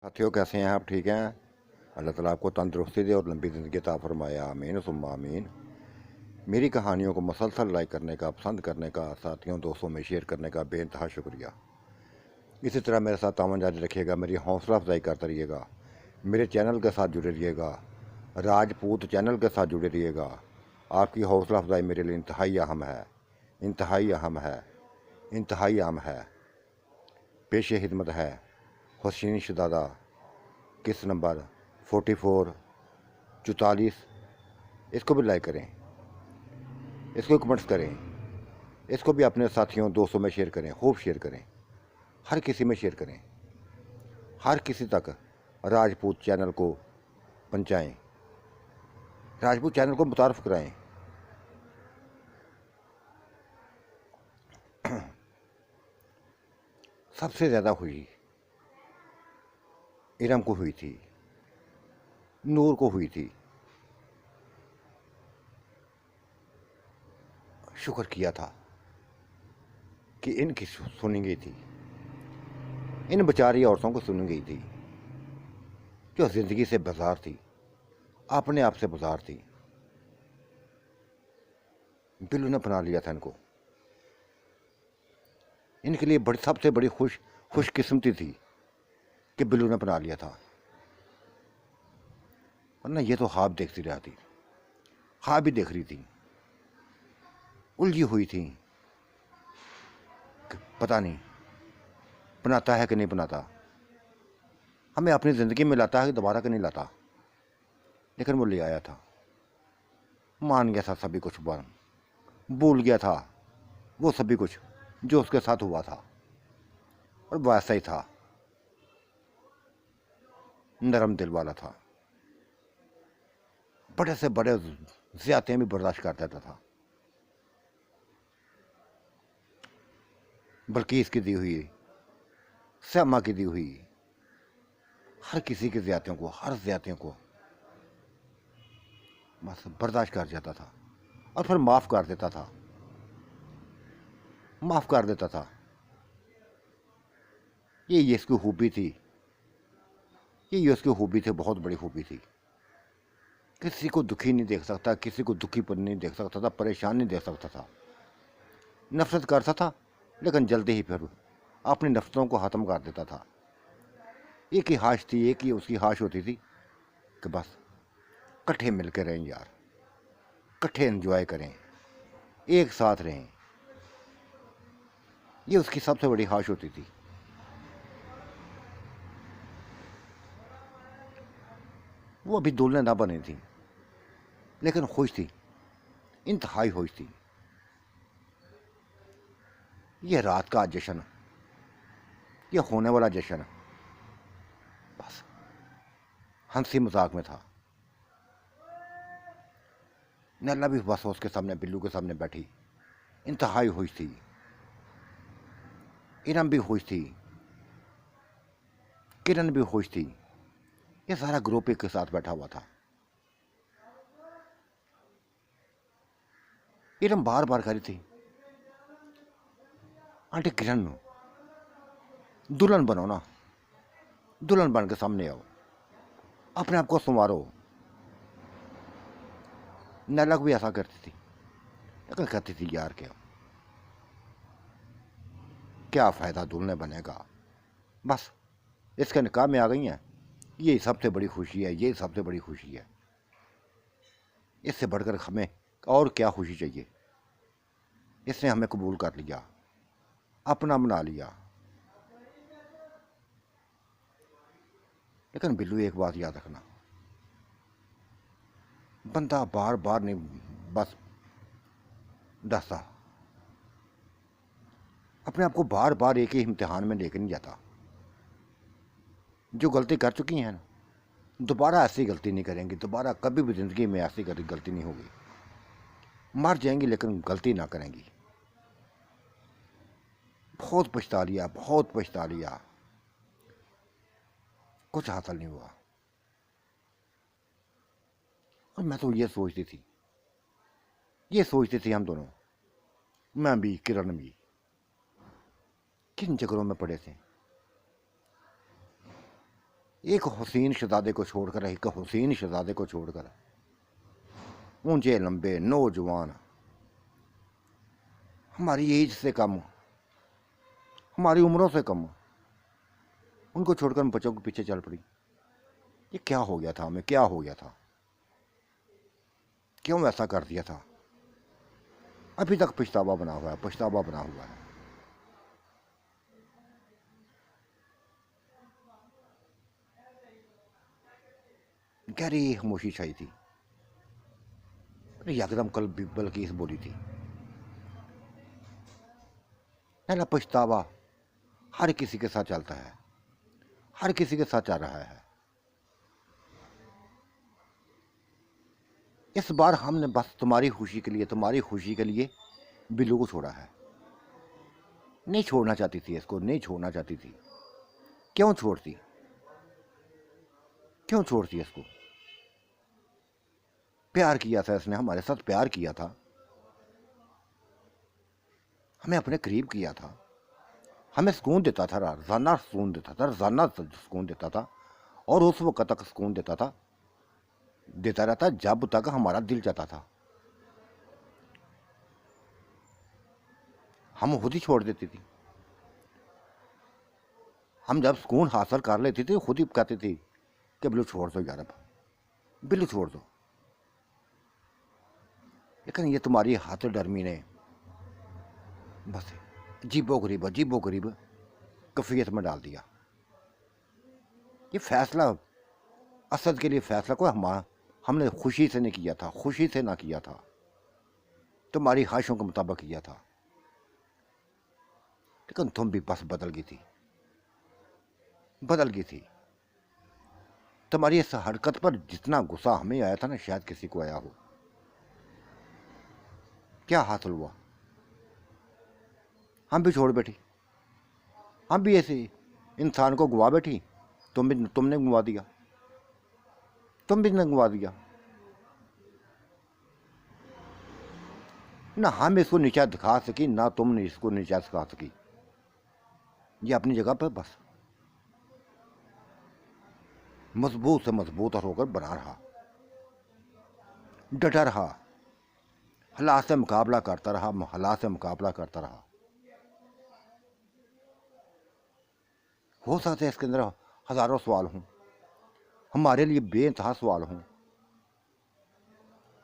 साथियों, कैसे हैं आप? ठीक हैं? अल्लाह ताला आपको तंदुरुस्ती दे और लंबी ज़िंदगी अता फरमाया। आमीन सुम्मा आमीन। मेरी कहानियों को मुसलसल लाइक करने का, पसंद करने का, साथियों दोस्तों में शेयर करने का बेइंतहा शुक्रिया। इसी तरह मेरे साथ तावन जारी रखिएगा, मेरी हौसला अफजाई करते रहिएगा, मेरे चैनल के साथ जुड़े रहिएगा, राजपूत चैनल के साथ जुड़े रहिएगा। आपकी हौसला अफजाई मेरे लिए इंतहाई अहम है, इंतहाई अहम है, इंतहाई अहम है। पेश खिदमत है हुसैन शुदादा, किस नंबर 44 44। इसको भी लाइक करें, इसको कमेंट्स करें, इसको भी अपने साथियों दोस्तों में शेयर करें, खूब शेयर करें, हर किसी में शेयर करें, हर किसी तक राजपूत चैनल को पहुँचाएँ, राजपूत चैनल को मुतारफ़ कराएँ। सबसे ज़्यादा खुशी इरम को हुई थी, नूर को हुई थी। शुक्र किया था कि इनकी सुनी गई थी, इन बेचारी औरतों को सुनी गई थी जो ज़िंदगी से बाजार थी, अपने आप से बाजार थी। बिल्लू ने बना लिया था इनको। इनके लिए बड़ी सबसे बड़ी खुशकिस्मती थी कि बिल्लू ने बना लिया था, वरना ये तो ख्वाब देखती रहती, ख्वाब भी देख रही थी, उलझी हुई थी कि पता नहीं बनाता है कि नहीं बनाता, हमें अपनी ज़िंदगी में लाता है कि दोबारा कि नहीं लाता। लेकिन वो ले आया था, मान गया था सभी कुछ, भूल गया था वो सभी कुछ जो उसके साथ हुआ था, और वैसा ही था, नरम दिल वाला था, बड़े से बड़े ज़्यादतियां भी बर्दाश्त कर देता था। बल्कि इसकी दी हुई, सहमा की दी हुई हर किसी की ज़्यादतियों को, हर ज़्यादतियों को बस बर्दाश्त कर जाता था और फिर माफ़ कर देता था, माफ़ कर देता था। ये इसकी खूबी थी, ये उसकी खूबी थी, बहुत बड़ी खूबी थी। किसी को दुखी नहीं देख सकता, किसी को दुखी पर नहीं देख सकता था, परेशान नहीं देख सकता था, नफरत करता था, लेकिन जल्दी ही फिर अपनी नफरतों को ख़त्म कर देता था। एक ही ख्वाहिश थी, एक ही उसकी ख्वाहिश होती थी कि बस इकट्ठे मिल के रहें यार, इकट्ठे एंजॉय करें, एक साथ रहें। ये उसकी सबसे बड़ी ख्वाहिश होती थी। वो अभी दुल्हन ना बनी थी, लेकिन खुश थी, इंतहाई खुश थी। ये रात का जश्न, ये होने वाला जश्न बस हंसी मजाक में था। नैला भी बस उसके सामने, बिल्लू के सामने बैठी, इंतहाई खुश थी। इरम भी खुश थी, किरण भी खुश थी। ये सारा ग्रुप एक के साथ बैठा हुआ था। इरम बार बार कह रही थी, आंटी किरण दुल्हन बनो ना, दुल्हन बन के सामने आओ, अपने आप को संवारो। नैलक भी ऐसा करती थी, लेकिन कहती थी यार क्या फ़ायदा, दुल्हन बनेगा, बस इसके निकाह में आ गई हैं, ये सबसे बड़ी खुशी है, ये सबसे बड़ी खुशी है। इससे बढ़कर हमें और क्या खुशी चाहिए। इसने हमें कबूल कर लिया, अपना बना लिया। लेकिन बिल्लू, एक बात याद रखना, बंदा बार बार नहीं बस डसता, अपने आप को बार बार एक ही इम्तिहान में लेकर नहीं जाता। जो गलती कर चुकी हैं दोबारा ऐसी गलती नहीं करेंगी, दोबारा कभी भी ज़िंदगी में ऐसी गलती नहीं होगी। मर जाएंगी लेकिन गलती ना करेंगी। बहुत पछता लिया, बहुत पछता लिया, कुछ हासिल नहीं हुआ। और मैं तो ये सोचती थी, ये सोचते थे हम दोनों, मैं भी किरण भी, किन चक्करों में पड़े थे। एक हुसैन शहजादे को छोड़कर, एक हुसैन शहजादे को छोड़कर ऊंचे लंबे नौजवान, हमारी एज से कम, हमारी उम्रों से कम, उनको छोड़कर हम बच्चों के पीछे चल पड़ी। ये क्या हो गया था हमें, क्या हो गया था, क्यों ऐसा कर दिया था? अभी तक पछतावा बना हुआ है, पछतावा बना हुआ है। गहरी खामोशी छाई थी। यकदम कल बल्कीस बोली थी, पहला पछतावा हर किसी के साथ चलता है, हर किसी के साथ चल रहा है। इस बार हमने बस तुम्हारी खुशी के लिए, तुम्हारी खुशी के लिए बिल्लू को छोड़ा है। नहीं छोड़ना चाहती थी इसको, नहीं छोड़ना चाहती थी। क्यों छोड़ती, क्यों छोड़ती इसको? प्यार किया था इसने, हमारे साथ प्यार किया था, हमें अपने करीब किया था, हमें सुकून देता था, रोजाना सुकून देता था, रोजाना सुकून देता था, और उस वक्त तक सुकून देता था, देता रहता जब तक हमारा दिल चाहता था। हम खुद ही छोड़ देती थी। हम जब सुकून हासिल कर लेते थे खुद ही कहते थे कि बिल्लू छोड़ दो यार, अब बिल्लू छोड़ दो। लेकिन ये तुम्हारी हाथ डरमी ने बस अजीबो गरीब कफियत में डाल दिया। ये फैसला असद के लिए फैसला को हमने खुशी से नहीं किया था, खुशी से ना किया था, तुम्हारी ख्वाहिशों के मुताबिक किया था। लेकिन तुम भी बस बदल गई थी, बदल गई थी। तुम्हारी इस हरकत पर जितना गुस्सा हमें आया था ना, शायद किसी को आया हो। क्या हासिल हुआ? हम भी छोड़ बैठी, हम भी ऐसे इंसान को गवा बैठी। तुमने गवा दिया, तुम भी ने गवा दिया ना। हम इसको नीचा दिखा सकी ना तुमने इसको नीचा सिखा सकी। ये अपनी जगह पर बस मजबूत से मजबूत होकर बना रहा, डटा रहा, हालात से मुकाबला करता रहा, हालात से मुकाबला करता रहा। हो सकता है इसके अंदर हजारों सवाल हों, हमारे लिए बेइंतहा सवाल हों।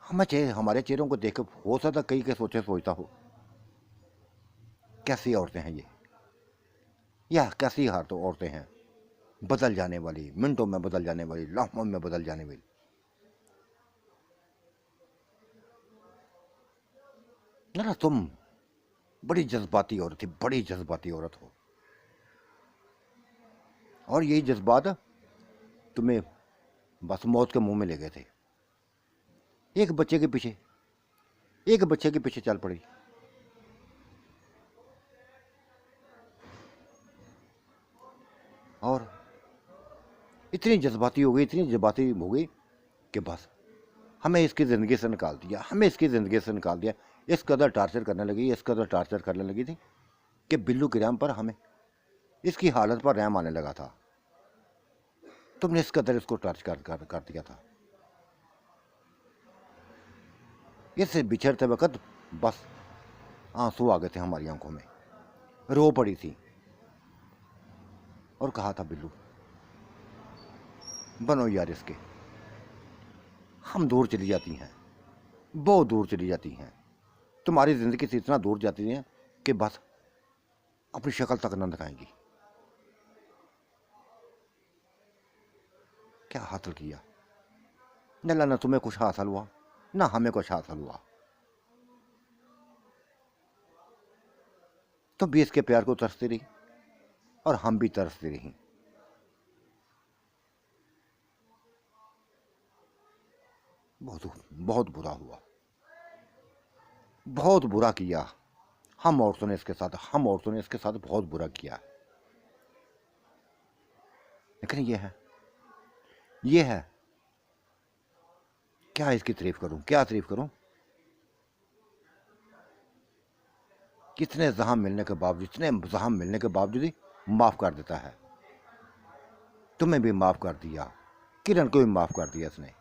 हमारे चेहरों को देख हो सकता कई के सोचता हो, कैसी औरतें हैं ये, या कैसी हार तो औरतें हैं, बदल जाने वाली, मिनटों में बदल जाने वाली, लम्हों में बदल जाने वाली। ना तुम बड़ी जज्बाती औरत थी, बड़ी जज्बाती औरत हो, और यही जज्बात तुम्हें बस मौत के मुंह में ले गए थे। एक बच्चे के पीछे, एक बच्चे के पीछे चल पड़ी। और इतनी जज्बाती हो गई, इतनी जज्बाती हो गई कि बस हमें इसकी ज़िंदगी से निकाल दिया, हमें इसकी ज़िंदगी से निकाल दिया। इस कदर टार्चर करने लगी, इस कदर टार्चर करने लगी थी कि बिल्लू की रहम पर हमें इसकी हालत पर रहम आने लगा था। तुमने इस कदर इसको कर दिया था। इससे बिछड़ते वक्त बस आंसू आ गए थे हमारी आंखों में, रो पड़ी थी और कहा था बिल्लू बनो यार इसके। हम दूर चली जाती हैं, बहुत दूर चली जाती हैं, तुम्हारी ज़िंदगी से इतना दूर जाती हैं कि बस अपनी शक्ल तक न दिखाएंगी। क्या हासिल किया? न तुम्हें कुछ हासिल हुआ, ना हमें कुछ हासिल हुआ। तुम भी इसके प्यार को तरसती रही और हम भी तरसती रही। बहुत बहुत बुरा हुआ, बहुत बुरा किया हम औरतों ने इसके साथ, हम औरतों ने इसके साथ बहुत बुरा किया। लेकिन ये है, क्या इसकी तारीफ करूं, क्या तारीफ करूं? कितने जहां मिलने के बावजूद, इतने जहां मिलने के बावजूद ही माफ कर देता है। तुम्हें भी माफ़ कर दिया, किरण को भी माफ़ कर दिया इसने।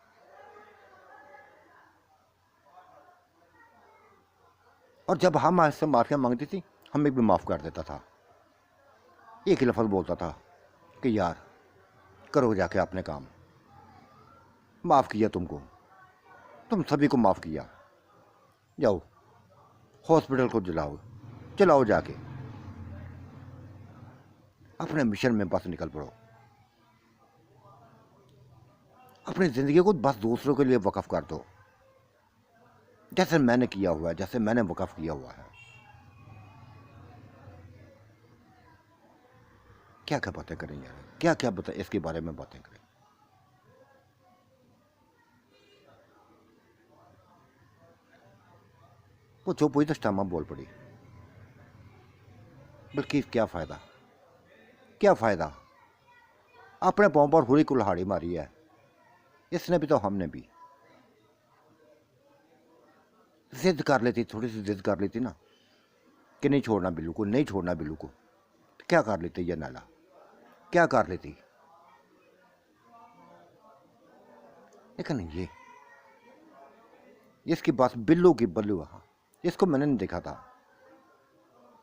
और जब हम इससे माफ़ियाँ मांगती थी, हमें भी माफ़ कर देता था। एक ही लफ्ज़ बोलता था कि यार करो जाके अपने काम, माफ़ किया तुमको, तुम सभी को माफ़ किया, जाओ हॉस्पिटल को चलाओ जाके अपने मिशन में बस निकल पड़ो, अपनी ज़िंदगी को बस दूसरों के लिए वक़्फ़ कर दो, जैसे मैंने किया हुआ है, जैसे मैंने वक़्फ़ किया हुआ है। क्या क्या बातें करें यार, क्या क्या बता इसके बारे में बातें करें। वो चुप हुई तो स्टामा बोल पड़ी, बल्कि क्या फ़ायदा, क्या फ़ायदा, अपने पाँव पर हुई कुल्हाड़ी मारी है, इसने भी तो हमने भी। जिद कर लेती, थोड़ी सी जिद कर लेती ना कि नहीं छोड़ना बिल्लू को, नहीं छोड़ना बिल्लू को, तो क्या कर लेती ये नाला, क्या कर लेती। लेकिन ये इसकी बात बिल्लू की, बल्लू, हाँ, इसको मैंने नहीं देखा था।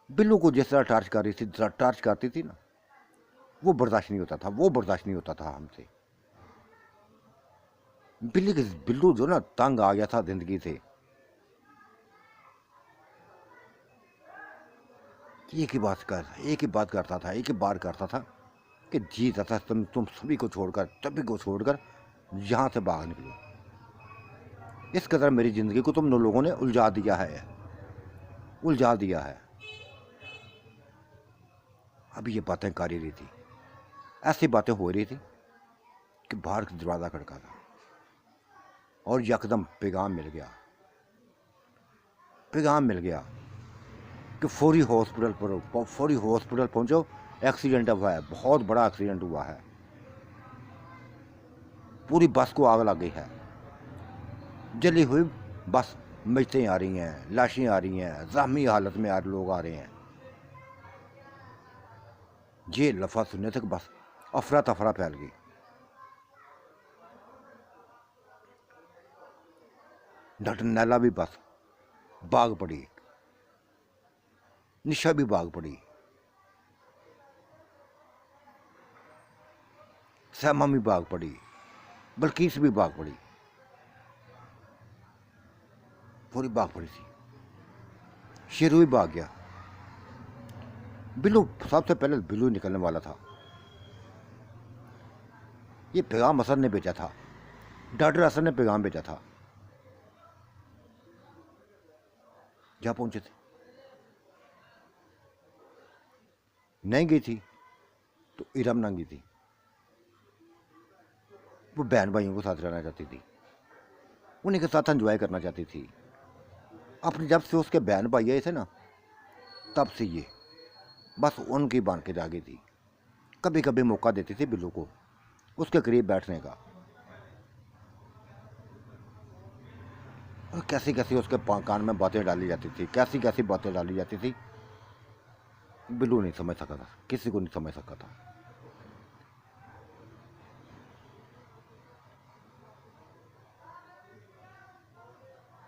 बिल्लू को जिस तरह टार्च कर रही थी, टार्च करती थी ना, वो बर्दाश्त नहीं होता था, वो बर्दाश्त नहीं होता था हमसे। बिल्लू जो ना तंग आ गया था जिंदगी से। एक ही बात करता था, एक ही बार करता था कि जी चाहता तुम सभी को छोड़कर यहाँ से बाहर निकलो। इस कदर मेरी ज़िंदगी को तुम लोगों ने उलझा दिया है। अभी ये बातें कर ही रही थी, ऐसी बातें हो रही थी कि बाहर दरवाज़ा खड़का था और यकदम पैगाम मिल गया कि फौरी हॉस्पिटल पहुंचो, एक्सीडेंट हुआ है, बहुत बड़ा एक्सीडेंट हुआ है, पूरी बस को आग लग गई है, जली हुई बस, मैतें आ रही हैं, लाशें आ रही हैं, जख्मी हालत में लोग आ रहे हैं। ये लफा सुनने तक बस अफरा तफरा फैल गई। डॉक्टर नैला भी बस भाग पड़ी, निशा भी भाग पड़ी, सैमा भी भाग पड़ी, बल्कीस भी भाग पड़ी, पूरी भाग पड़ी थी। शेरू भी भाग गया। बिल्लू सबसे पहले बिल्लू निकलने वाला था। ये पैगाम असद ने भेजा था, डॉक्टर असद ने पैगाम भेजा था। जा पहुंचे थे, नहीं गई थी तो इरम नंगी थी, वो बहन भाइयों के साथ रहना चाहती थी, उन्हीं के साथ एंजॉय करना चाहती थी। अपने जब से उसके बहन भाई आए थे ना, तब से ये बस उनकी बांध के जागी थी। कभी कभी मौका देती थी बिल्लू को उसके करीब बैठने का, और कैसी कैसी उसके कान में बातें डाली जाती थी, कैसी कैसी बातें डाली जाती थी, बिल्लू नहीं समझ सका था, किसी को नहीं समझ सका था।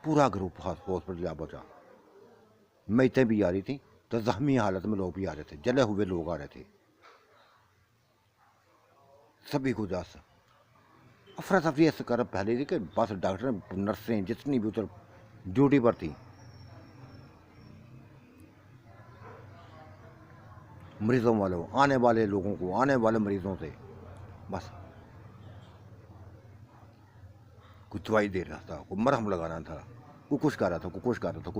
पूरा ग्रुप हॉस्पिटल जा पहुंचा, मैतें भी आ रही थी, तो जख्मी हालत में लोग भी आ रहे थे, जले हुए लोग आ रहे थे, सभी को जा अफरा तफरी ऐसे कर पहले थी कि बस डॉक्टर नर्सें जितनी भी उधर ड्यूटी पर थी, मरीजों वालों, आने वाले लोगों को, आने वाले मरीजों से बस कुछ दवाई दे रहा था, कोई मरहम लगाना था, कोई कुछ कर रहा था, कुछ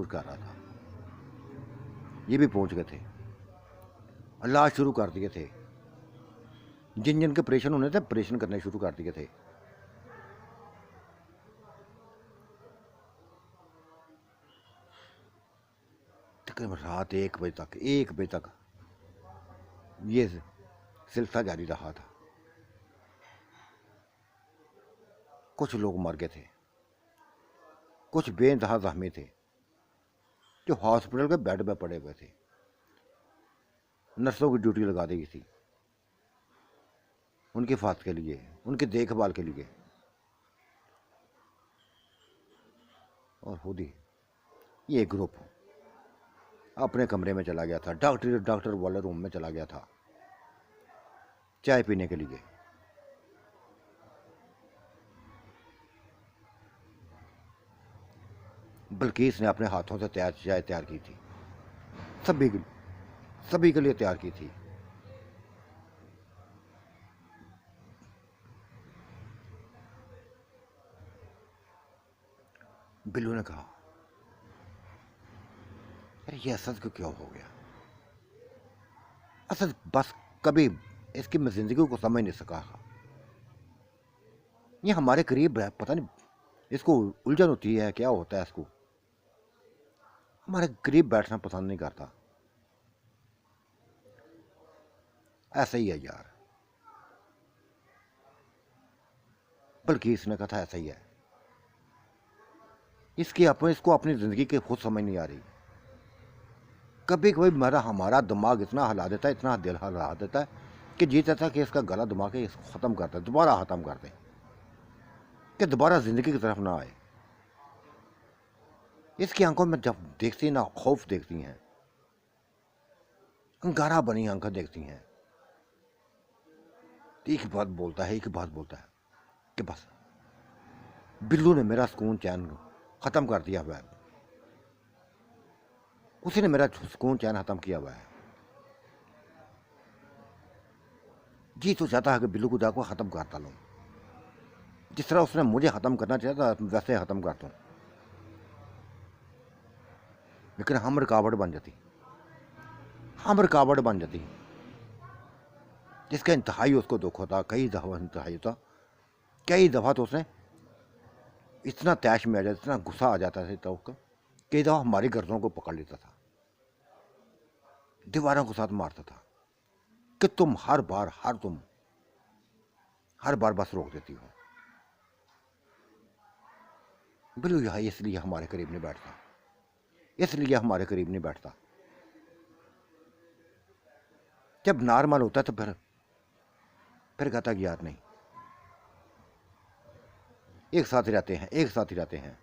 कर रहा था। ये भी पहुंच गए थे, इलाज शुरू कर दिए थे, जिन जिन के ऑपरेशन होने थे ऑपरेशन करने शुरू कर दिए थे। तकरीबन रात 1 बजे तक ये सिलसिला जारी रहा था। कुछ लोग मर गए थे, कुछ बेइंतहा जख्मी थे जो हॉस्पिटल के बेड पे पड़े हुए थे, नर्सों की ड्यूटी लगा दी गई थी। उनकी हिफाजत के लिए, उनकी देखभाल के लिए। और खुद ही ये ग्रुप अपने कमरे में चला गया था, डॉक्टर वाले रूम में चला गया था चाय पीने के लिए। बल्कीस ने अपने हाथों से चाय तैयार की थी, सभी के लिए तैयार की थी। बिल्लू ने कहा, अरे ये असद को क्यों हो गया? असद बस कभी इसकी मैं जिंदगी को समझ नहीं सका। ये हमारे करीब है, पता नहीं इसको उलझन होती है, क्या होता है इसको, हमारे करीब बैठना पसंद नहीं करता। ऐसा ही है यार, बल्कि इसने कहा था ऐसा ही है। इसको अपनी जिंदगी की खुद समझ नहीं आ रही। कभी कभी हमारा दिमाग इतना हिला देता है, इतना दिल हिला देता है कि जी चाहता है कि इसका गला दबा के इसको ख़त्म करता है, दोबारा ख़त्म कर दे, कि दोबारा ज़िंदगी की तरफ ना आए। इसकी आंखों में जब देखती ना खौफ देखती हैं, अंगारा बनी आंखें देखती हैं। एक बात बोलता है कि बस बिल्लू ने मेरा सुकून चैन ख़त्म कर दिया हुआ है, उसी ने मेरा सुकून चैन ख़त्म किया हुआ है। जी तो चाहता है कि बिल्लू को जाकर ख़त्म करता लूँ, जिस तरह उसने मुझे ख़त्म करना चाहिए था वैसे ख़त्म कर दूँ, लेकिन हम रुकावट बन जाती। जिसका इंतहाई उसको दुख होता, कई दफ़ा तो उसने इतना तैश में आ जाता, इतना गुस्सा आ जाता था तो उसका, कई दफ़ा हमारी गर्दनों को पकड़ लेता था, दीवारों के साथ मारता था कि तुम हर बार बस रोक देती हो। बिल्लू यहाँ इसलिए हमारे करीब नहीं बैठता, जब नॉर्मल होता है तो फिर कहता कि यार नहीं, एक साथ ही रहते हैं।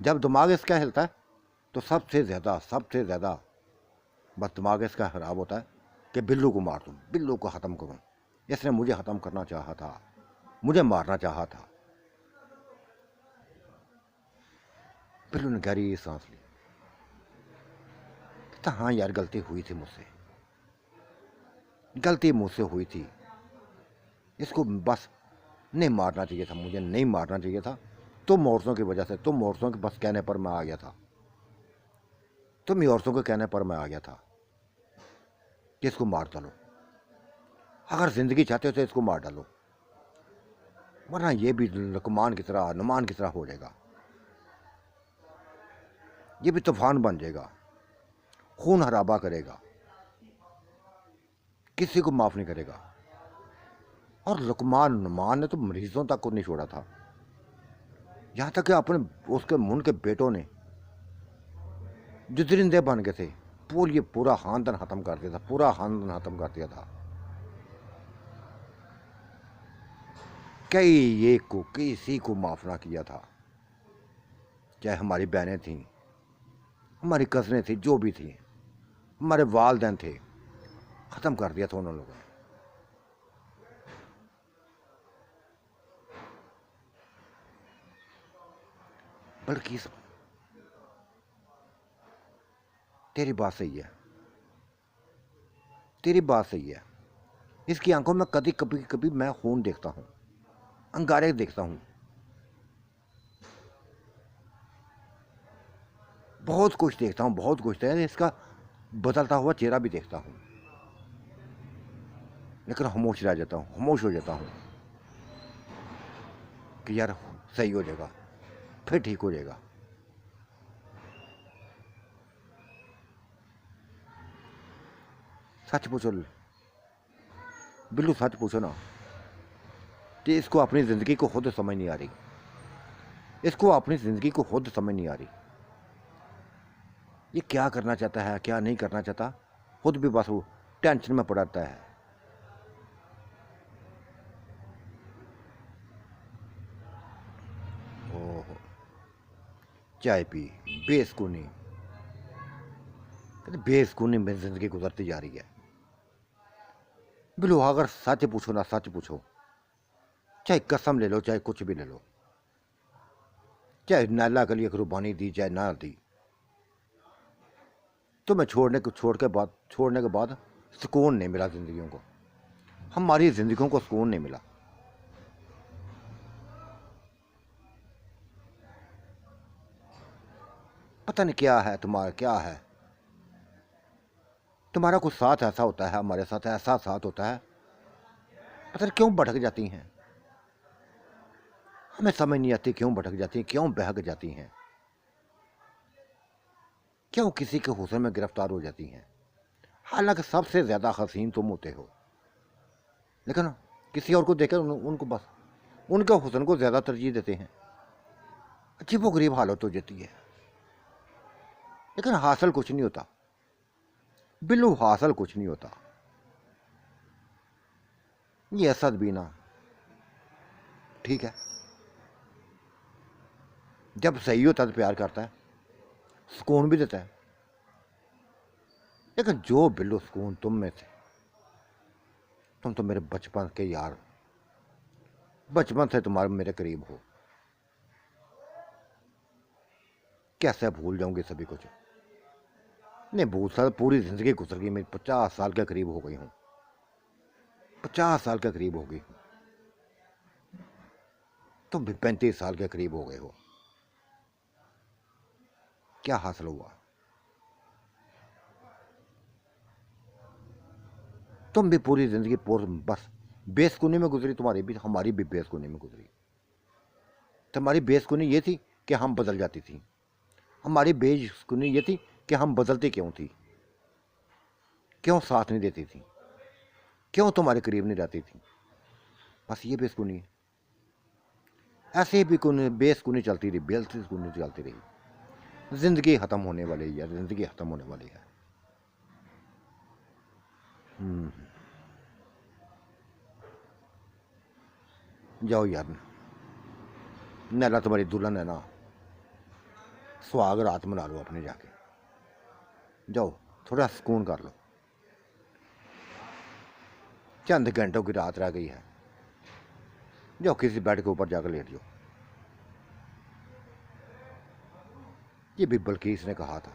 जब दिमाग इसका हिलता है तो सबसे ज़्यादा बस दिमाग इसका खराब होता है कि बिल्लू को मार दूँ, बिल्लू को ख़त्म करूँ, इसने मुझे ख़त्म करना चाहा था, मुझे मारना चाहा था। बिल्लू ने गहरी सांस ली, कहता हाँ यार, गलती मुझसे हुई थी, इसको बस नहीं मारना चाहिए था, मुझे नहीं मारना चाहिए था। तुम औरतों की वजह से, तुम औरतों के बस कहने पर मैं आ गया था, तुम ही औरतों के कहने पर मैं आ गया था कि इसको मार डालो। अगर जिंदगी चाहते हो तो इसको मार डालो, वरना ये भी नुमान की तरह हो जाएगा, ये भी तूफान बन जाएगा, खून हराबा करेगा, किसी को माफ नहीं करेगा। और नुमान ने तो मरीजों तक को नहीं छोड़ा था, यहाँ तक कि अपने उसके मुन के बेटों ने जो दरिंदे बन गए थे, पूरा खानदान खत्म कर दिया था। किसी को माफ ना किया था, चाहे हमारी बहनें थीं, हमारी कज़नें थी, जो भी थी, हमारे वालिदैन थे, ख़त्म कर दिया था उन लोगों ने। बल्कि तेरी बात सही है, इसकी आंखों में कभी मैं खून देखता हूँ, अंगारे देखता हूँ, बहुत कुछ देखता हूँ, इसका बदलता हुआ चेहरा भी देखता हूँ, लेकिन खामोश हो जाता हूँ कि यार सही हो जाएगा, फिर ठीक हो जाएगा। सच पूछो बिल्लू, सच पूछो ना कि इसको अपनी ज़िंदगी को खुद समझ नहीं आ रही, ये क्या करना चाहता है, क्या नहीं करना चाहता, खुद भी बस वो टेंशन में पड़ जाता है। चाय पी, बेसुकूनी। कहते बेसुकूनी में ज़िंदगी गुजरती जा रही है। बिल्लो अगर सच पूछो ना, सच पूछो, चाहे कसम ले लो, चाहे कुछ भी ले लो, चाहे नैला के लिए कुर्बानी दी चाहे ना दी, तो मैं छोड़ने के बाद सुकून नहीं मिला जिंदगियों को, हमारी जिंदगियों को सुकून नहीं मिला। पता नहीं क्या है तुम्हारा, क्या है तुम्हारा। कुछ साथ ऐसा होता है, हमारे साथ ऐसा साथ होता है, पता नहीं क्यों भटक जाती हैं, हमें समझ नहीं आती क्यों भटक जाती हैं, क्यों बहक जाती हैं, क्यों किसी के हुस्न में गिरफ्तार हो जाती हैं। हालांकि सबसे ज़्यादा हसीन तुम होते हो, लेकिन किसी और को देखकर उनको बस उनके हुस्न को ज़्यादा तरजीह देते हैं। अजीबो गरीब हालत हो जाती है, लेकिन हासिल कुछ नहीं होता, बिल्लू हासिल कुछ नहीं होता। ये असद भी ना ठीक है, जब सही होता तो प्यार करता है, सुकून भी देता है, लेकिन जो बिल्लू सुकून तुम में थे, तुम तो मेरे बचपन के यार, बचपन से तुम्हारे मेरे करीब हो, कैसे भूल जाऊंगी सभी कुछ। नहीं भूल सकता, पूरी जिंदगी गुजर गई मेरी, 50 साल के करीब हो गई हूँ, 50 साल के करीब हो गई, तुम भी 35 साल के करीब हो गए हो। क्या हासिल हुआ? तुम भी पूरी जिंदगी बस बेसुकूनी में गुजरी, तुम्हारी भी हमारी भी बेसुकूनी में गुजरी। तुम्हारी बेसुकूनी ये थी कि हम बदल जाती थी, हमारी बेसुकूनी ये थी कि हम बदलती क्यों थी, क्यों साथ नहीं देती थी, क्यों तुम्हारे करीब नहीं रहती थी। बस ये बेसुकूनी है। ऐसे भी बेसुकूनी चलती रही, बेसुकूनी चलती रही, जिंदगी खत्म होने वाली है, जिंदगी खत्म होने वाली है। जाओ यार, नैला तुम्हारी दुल्हन है ना, सुहाग रात मना लो अपने जाके, जाओ थोड़ा सुकून कर लो, चंद घंटों की रात रह गई है, जाओ किसी बेड के ऊपर जाकर लेट जाओ। ये भी बल्कीस ने कहा था,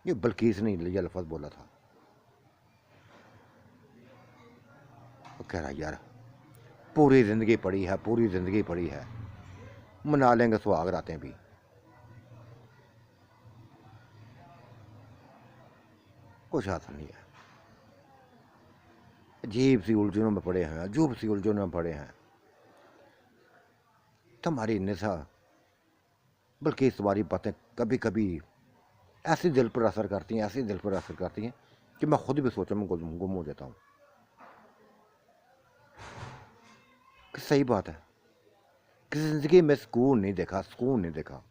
ये बल्कीस ने ये लफ्ज़ बोला था। वो कह रहा यार पूरी ज़िंदगी पड़ी है, पूरी ज़िंदगी पड़ी है, मना लेंगे सुहाग रातें भी। कुछ हासिल नहीं है, अजीब सी उलझनों में पड़े हैं, अजूब सी उलझनों में पड़े हैं। तुम्हारी निशा बल्कि तुम्हारी बातें कभी कभी ऐसी दिल पर असर करती हैं, ऐसी दिल पर असर करती हैं कि मैं खुद भी सोचने में गुम हो जाता हूँ कि सही बात है कि जिंदगी में सुकून नहीं देखा, सुकून नहीं देखा।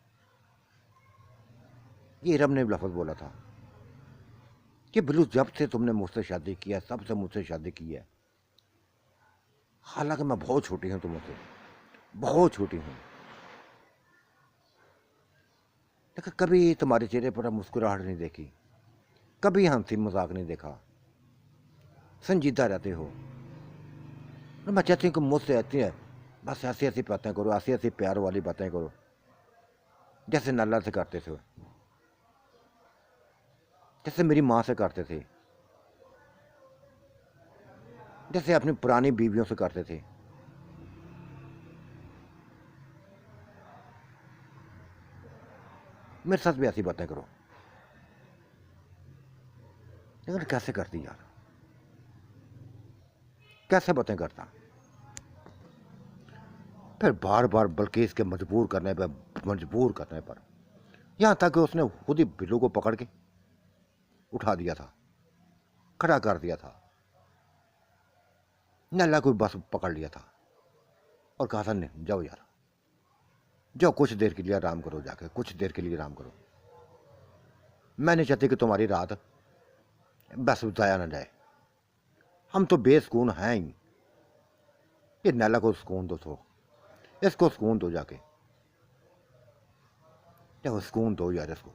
ये रब ने लफ्ज़ बोला था कि बिल्लू जब से तुमने मुझसे शादी किया, तब से मुझसे शादी की है, हालांकि मैं बहुत छोटी हूँ तुमसे, बहुत छोटी हूँ, लेकिन कभी तुम्हारे चेहरे पर मुस्कुराहट नहीं देखी, कभी हंसी मजाक नहीं देखा, संजीदा रहते हो। और मैं चाहती हूँ कि मुझसे आती है बस ऐसी ऐसी बातें करो, ऐसी ऐसी प्यार वाली बातें करो जैसे नल्ला से करते थे, जैसे मेरी माँ से करते थे, जैसे अपनी पुरानी बीवियों से करते थे। मेरे साथ भी ऐसी बातें करो। लेकिन कैसे करती यार, कैसे बातें करता। फिर बार बार बल्कि इसके मजबूर करने पर यहाँ तक कि उसने खुद ही बिल्लू को पकड़ के उठा दिया था, खड़ा कर दिया था। नल्ला को बस पकड़ लिया था और कहा था नहीं जाओ यार, जाओ कुछ देर के लिए आराम करो, जाके कुछ देर के लिए आराम करो। मैं नहीं चाहती कि तुम्हारी रात बस जाया ना जाए, हम तो बेसुकून हैं ही। ये नैला को सुकून दो, इसको सुकून दो जाके। चाहे सुकून दो यार इसको।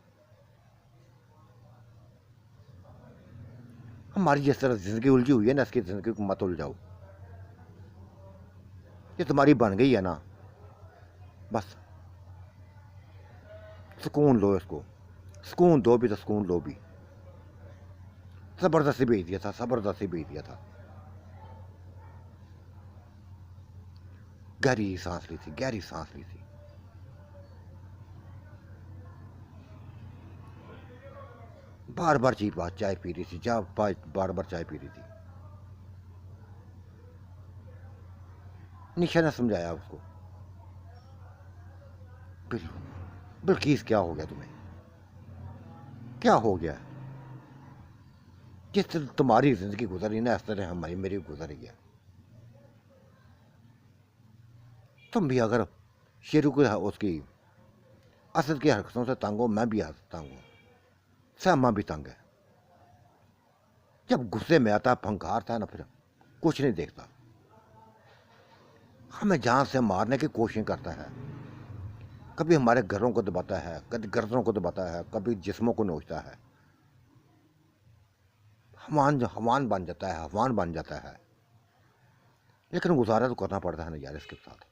हमारी जिस तरह ज़िंदगी उलझी हुई है ना, इसकी ज़िंदगी को मत उलझाओ। ये तुम्हारी बन गई है ना, बस सुकून लो इसको। सुकून दो भी तो सुकून लो भी। ज़बरदस्ती भेज दिया था, ज़बरदस्ती भेज दिया था। गहरी सांस ली थी, गहरी सांस ली थी। बार बार चीज बात चाय पी रही थी, जा बार बार चाय पी रही थी। निशा ने समझाया उसको, बिल्किस क्या हो गया तुम्हें, क्या हो गया? जिस तरह तुम्हारी जिंदगी गुजरी ना, इस तरह हमारी मेरी गुजर रही है। तुम भी अगर शेरू को उसकी असद की हरकतों से तंग हो, मैं भी तंग हूं, सहमा भी तंग है। जब गुस्से में आता फंकारता है ना, फिर कुछ नहीं देखता, हमें जान से मारने की कोशिश करता है। कभी हमारे घरों को दबाता है, कभी गर्दनों को दबाता है, कभी जिस्मों को नोचता है। हवान हवान बन जाता है, हवान बन जाता है। लेकिन गुजारा तो करना पड़ता है ना यार, इसके साथ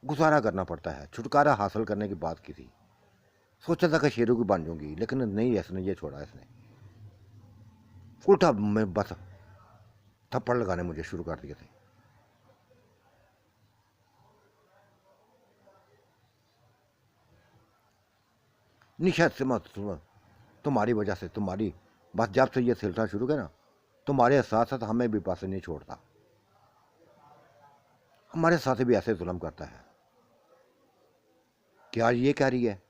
गुजारा करना पड़ता है। छुटकारा हासिल करने की बात की थी, सोचा था कि शेरों की बन जाऊंगी, लेकिन नहीं, इसने ये छोड़ा। इसने उल्टा मैं बस थप्पड़ लगाने मुझे शुरू कर दिए थे। निशा से मत तुम्हारी वजह से, तुम्हारी बस जब से ये सिलसिला शुरू किया ना, तुम्हारे साथ साथ हमें भी पास नहीं छोड़ता। हमारे साथ भी ऐसे जुल्म करता है कि आज ये कह रही है,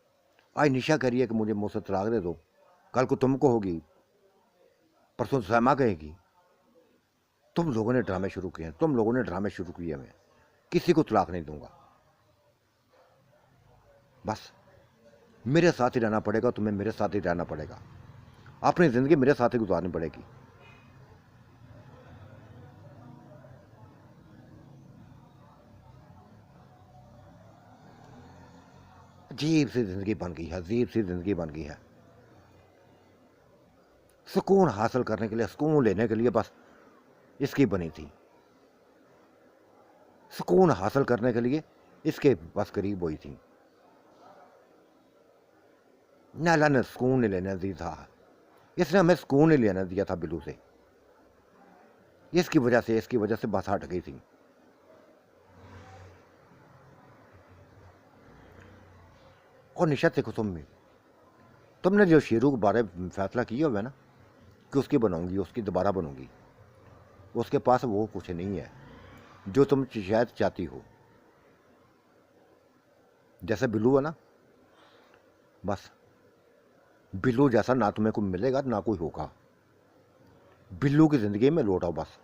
आज निशा कह रही है कि मुझे मुझसे तलाक दे दो, कल को तुमको होगी, परसों सैमा कहेगी। तुम लोगों ने ड्रामे शुरू किए हैं, तुम लोगों ने ड्रामे शुरू किए। मैं किसी को तलाक नहीं दूंगा, बस मेरे साथ ही रहना पड़ेगा, तुम्हें मेरे साथ ही रहना पड़ेगा, अपनी जिंदगी मेरे साथ ही गुजारनी पड़ेगी। अजीब सी जिंदगी बन गई है, अजीब सी जिंदगी बन गई है। सुकून हासिल करने के लिए, सुकून लेने के लिए बस इसकी बनी थी। सुकून हासिल करने के लिए इसके बस करीब हुई थी। नैला ने सुकून नहीं लेने दी था, इसने हमें सुकून नहीं लेने दिया था बिल्लू से। इसकी वजह से बस हट गई थी। और निशा देखो, तुमने जो शेरू के बारे में फैसला किया हुआ है ना कि उसकी बनाऊंगी, उसकी दोबारा बनूंगी, उसके पास वो कुछ नहीं है जो तुम शायद चाहती हो। जैसे बिल्लू है ना, बस बिल्लू जैसा ना तुम्हें कोई मिलेगा ना कोई होगा। बिल्लू की जिंदगी में लौट आओ बस।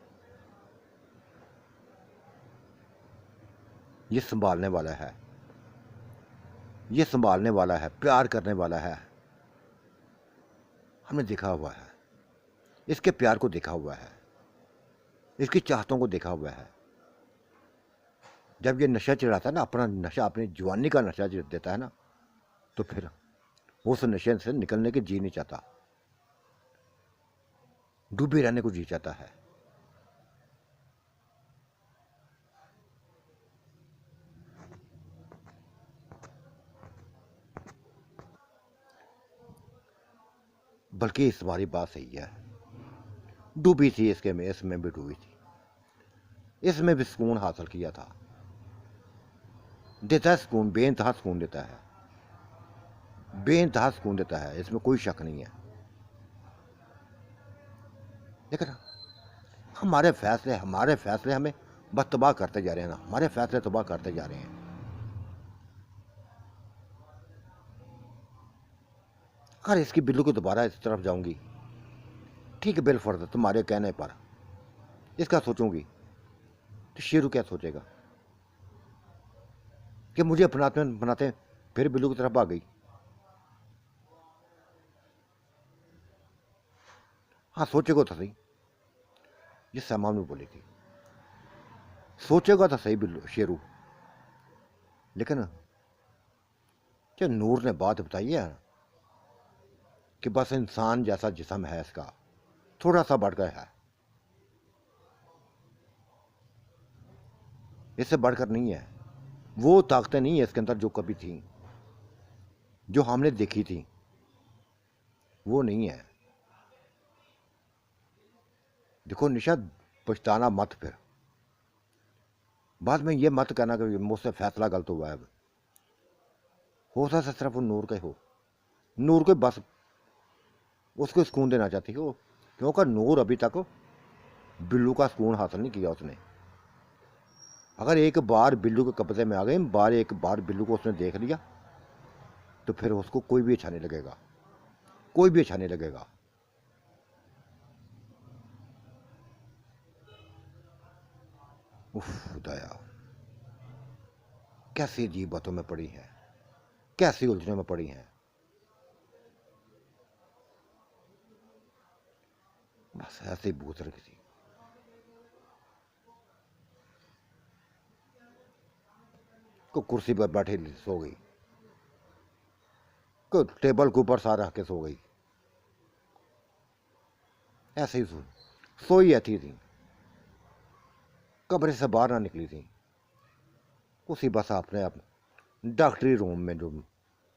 ये संभालने वाला है, ये संभालने वाला है, प्यार करने वाला है। हमने देखा हुआ है, इसके प्यार को देखा हुआ है, इसकी चाहतों को देखा हुआ है। जब ये नशा चढ़ाता है ना, अपना नशा, अपनी जवानी का नशा जो देता है ना, तो फिर वो उस नशे से निकलने के जी नहीं चाहता, डूबे रहने को जी चाहता है। बल्कि इस बारी बात सही है, डूबी थी इसके में, इसमें भी डूबी थी, इसमें भी सुकून हासिल किया था। देता है सुकून, बेइंतहा सुकून देता है, बेइंतहा सुकून देता है, इसमें कोई शक नहीं है। लेकिन हमारे फैसले हमें बस तबाह करते जा रहे हैं ना, हमारे फैसले तबाह करते जा रहे हैं। अगर इसकी बिल्लू की दोबारा इस तरफ जाऊंगी, ठीक है, बिलफर्ज तुम्हारे कहने पर इसका सोचूंगी, तो शेरू क्या सोचेगा कि मुझे अपनाते बनाते फिर बिल्लू की तरफ आ गई। हाँ, सोचेगा तो सही, ये समा में बोली थी, सोचेगा तो सही बिल्लू शेरू। लेकिन जो नूर ने बात बताई है कि बस इंसान जैसा जिस्म है इसका, थोड़ा सा बढ़कर है, इससे बढ़कर नहीं है। वो ताकतें नहीं है इसके अंदर जो कभी थी, जो हमने देखी थी, वो नहीं है। देखो निशा, पछताना मत फिर, बाद में ये मत कहना कि मुझसे फैसला गलत हुआ है। हो सकता सिर्फ वो नूर के हो, नूर को बस उसको सुकून देना चाहती हो, क्योंकि नूर अभी तक बिल्लू का सुकून हासिल नहीं किया उसने। अगर एक बार बिल्लू के कब्जे में आ गए, एक बार बिल्लू को उसने देख लिया, तो फिर उसको कोई भी अच्छा नहीं लगेगा, कोई भी अच्छा नहीं लगेगा। उफ खुदाया, कैसी अजीब बातों में पड़ी है, कैसी उलझने में पड़ी हैं। बस ऐसे ही भूत रखी थी। को कुर्सी पर बैठी सो गई, को टेबल के ऊपर सारा के सो गई, ऐसे ही सोई ऐसी थी, कमरे से बाहर ना निकली थी। उसी बस अपने आप डॉक्टरी रूम में, जो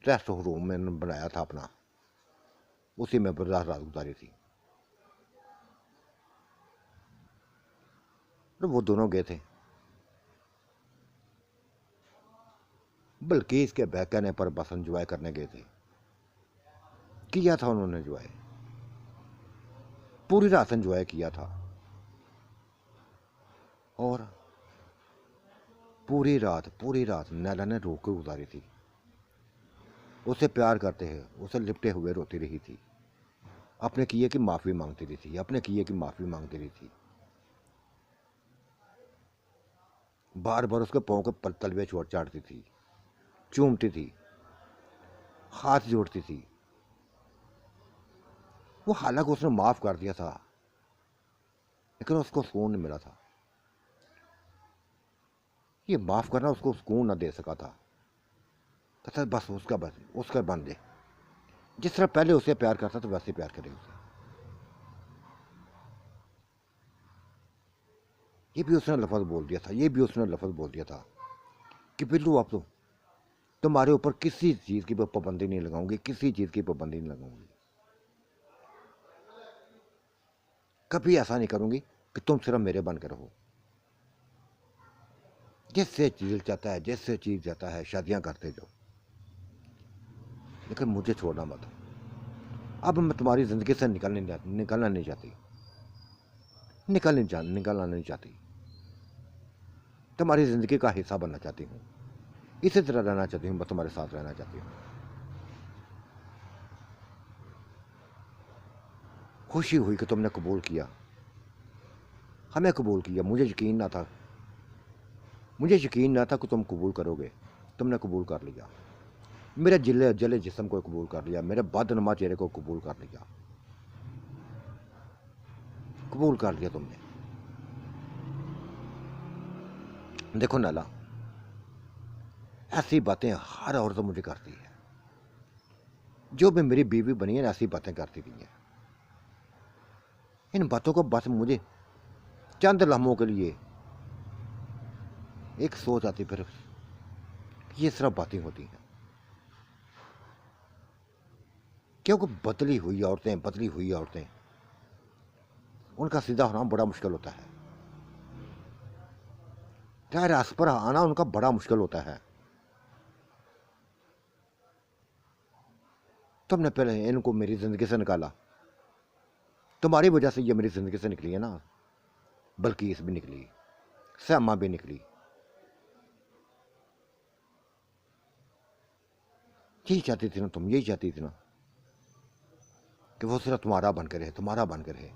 रेस्ट रूम में बनाया था अपना, उसी में बर्दाश्त रात गुजारी थी। तो वो दोनों गए थे, बल्कि इसके बहकाने पर बस एंजॉय करने गए थे। किया था उन्होंने एंजॉय, पूरी रात एंजॉय किया था, और पूरी रात नैला ने रो के गुजारी थी। उसे प्यार करते हैं, उसे लिपटे हुए रोती रही थी, अपने किए की माफ़ी मांगती रही थी, अपने किए की माफ़ी मांगती रही थी। बार बार उसके पाँव के तलवे चोट चाटती थी, चूमती थी, हाथ जोड़ती थी। वो हालांकि उसने माफ़ कर दिया था, लेकिन उसको सुकून नहीं मिला था। ये माफ़ करना उसको सुकून न दे सका था। कहता बस उसका बन दे, जिस तरह पहले उसे प्यार करता था वैसे प्यार करे उसे। ये भी उसने लफ्ज़ बोल दिया था, ये भी उसने लफ्ज़ बोल दिया था कि बिल्लू अब तो तुम्हारे ऊपर किसी चीज़ की पाबंदी नहीं लगाऊंगी, किसी चीज़ की पाबंदी नहीं लगाऊंगी, कभी ऐसा नहीं करूंगी कि तुम सिर्फ मेरे बन के रहो। जिससे चीज चाहता है, जिससे चीज चाहता है शादियां करते जाओ, लेकिन मुझे छोड़ना मत। अब मैं तुम्हारी ज़िंदगी से निकलना नहीं चाहती, निकलना नहीं चाहती। तुम्हारी ज़िंदगी का हिस्सा बनना चाहती हूँ, इसी तरह रहना चाहती हूँ, मैं तुम्हारे साथ रहना चाहती हूँ। खुशी हुई कि तुमने कबूल किया, हमें कबूल किया। मुझे यकीन ना था कि तुम कबूल करोगे। तुमने कबूल कर लिया, मेरे जले जिस्म को कबूल कर लिया, मेरे बदनुमा चेहरे को कबूल कर लिया, कबूल कर लिया तुमने। देखो नाला, ऐसी बातें हर औरत मुझे करती है, जो भी मेरी बीवी बनी है ऐसी बातें करती रही है। इन बातों को बस मुझे चंद लम्हों के लिए एक सोच आती, फिर ये सिर्फ बातें होती हैं। क्योंकि बदली हुई औरतें, उनका सीधा होना बड़ा मुश्किल होता है, चाहे रास पर आना उनका बड़ा मुश्किल होता है। तुमने पहले इनको मेरी ज़िंदगी से निकाला, तुम्हारी वजह से ये मेरी ज़िंदगी से निकली है ना। बल्कि भी निकली, श्यामा भी निकली। यही चाहती थी ना तुम, यही चाहती थी ना कि वो सिर्फ तुम्हारा बनकर रहे,